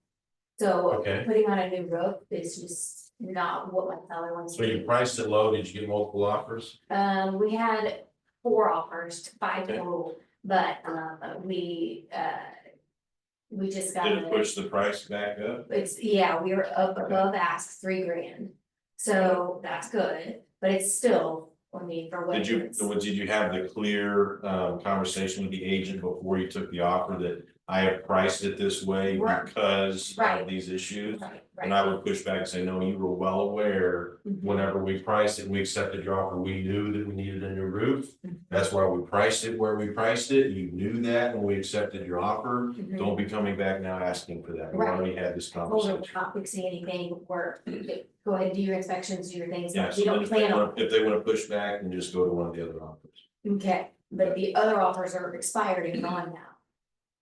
So Okay. putting on a new roof is just not what my seller wants So to you do. priced it low, did you get multiple offers? We had 4 offers, 5 Okay. total, but we just got. Did it push the price back up? We were up above ask $3,000, so that's good, but it's still, I mean, for what. Did you, it's- did you have the clear conversation with the agent before you took the offer that I have priced it this way Right. because Right. of these issues? Right, And right. I would push back and say, no, you were well aware, Mhm. whenever we priced it, and we accepted your offer, we knew that we needed a new roof. Mhm. That's why we priced it where we priced it, you knew that when we accepted your offer, Mhm. don't be coming back now asking for that, we Right. already had this I told her we're conversation. not fixing anything, go ahead, do your inspections, do your things, Yeah, we so then don't if they plan on. want, if they wanna push back, then just go to one of the other offers. Okay, but the other offers are expired and gone now.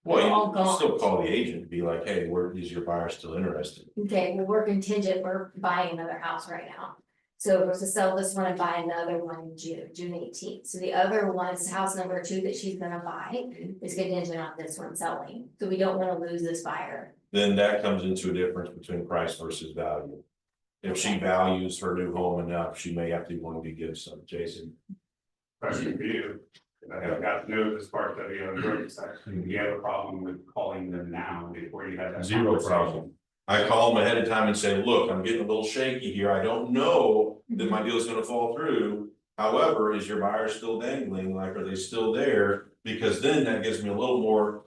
Well, All you gone. still call the agent, and be like, hey, where is your buyer still interested? Okay, well, we're contingent, we're buying another house right now. So we're to sell this one and buy another one in June 18th. So the other one is house number 2 that she's gonna buy is contingent on this one selling. So we don't wanna lose this buyer. Then that comes into a difference between price versus value. If she Okay. values her new home enough, she may have to want to give some, Jason. Question for you, I have got to know this part of the road section, do you have a problem with calling them now before you had that? Zero conversation? problem. I call them ahead of time and say, look, I'm getting a little shaky here, I don't know that my deal's gonna fall through. However, is your buyer still dangling, like, are they still there? Because then that gives me a little more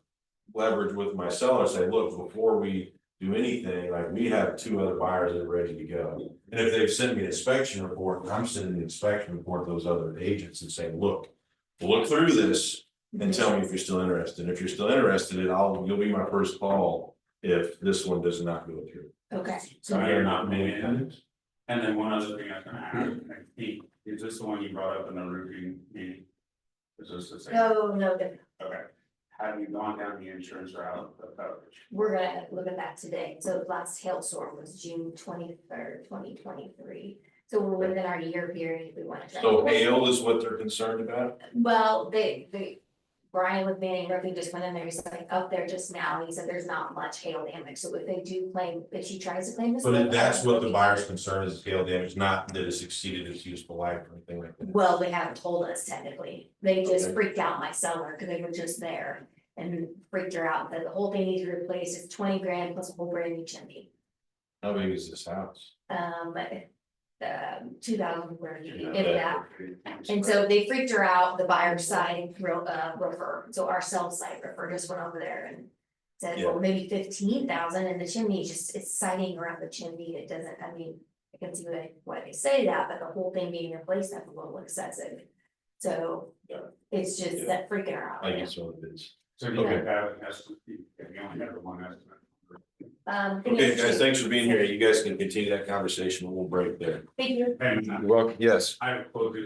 leverage with my seller, say, look, before we do anything, like, we have 2 other buyers that are ready to go. And if they've sent me an inspection report, I'm sending the inspection report to those other agents and saying, look through this and tell me if you're still interested. If you're still interested, you'll be my first call if this one does not go through. Okay. So you're not paying. And then one other thing I was gonna ask, Pete, is this the one you brought up in the roofing meeting? Is this the same? No, Okay, have you gone down the insurance route of coverage? we're gonna look at that today. So the last hailstorm was June 23rd, 2023. So we're within our year period if we want to. So hail is what they're concerned about? Well, Brian with Manning Roofing just went in there, he's like up there just now, he said there's not much hail damage, so if they do claim, if she tries to claim this. But that's what the buyer's concern is, hail damage, not that it's exceeded its useful life or anything like that. Well, they haven't told us technically, they just Okay. freaked out my seller, cause they were just there. And freaked her out, that the whole thing needs replaced, it's $20,000 plus a whole brand new chimney. How big is this house? 2,000 square feet, if that. And so they freaked her out, the buyer's side roofer, so our sell side roofer just went over there and. Said, well, maybe 15,000 and the chimney just, it's siding around the chimney, it doesn't, I mean, I can see why they say that, but the whole thing being replaced, that's a little excessive. So Yeah. it's just Yeah. that freaking her out. I guess what it is. So you Okay. have an estimate, you only have the one estimate. Okay, guys, thanks for being here. You guys can continue that conversation. We'll break there. Thank you. And You're welcome. Yes. I have quoted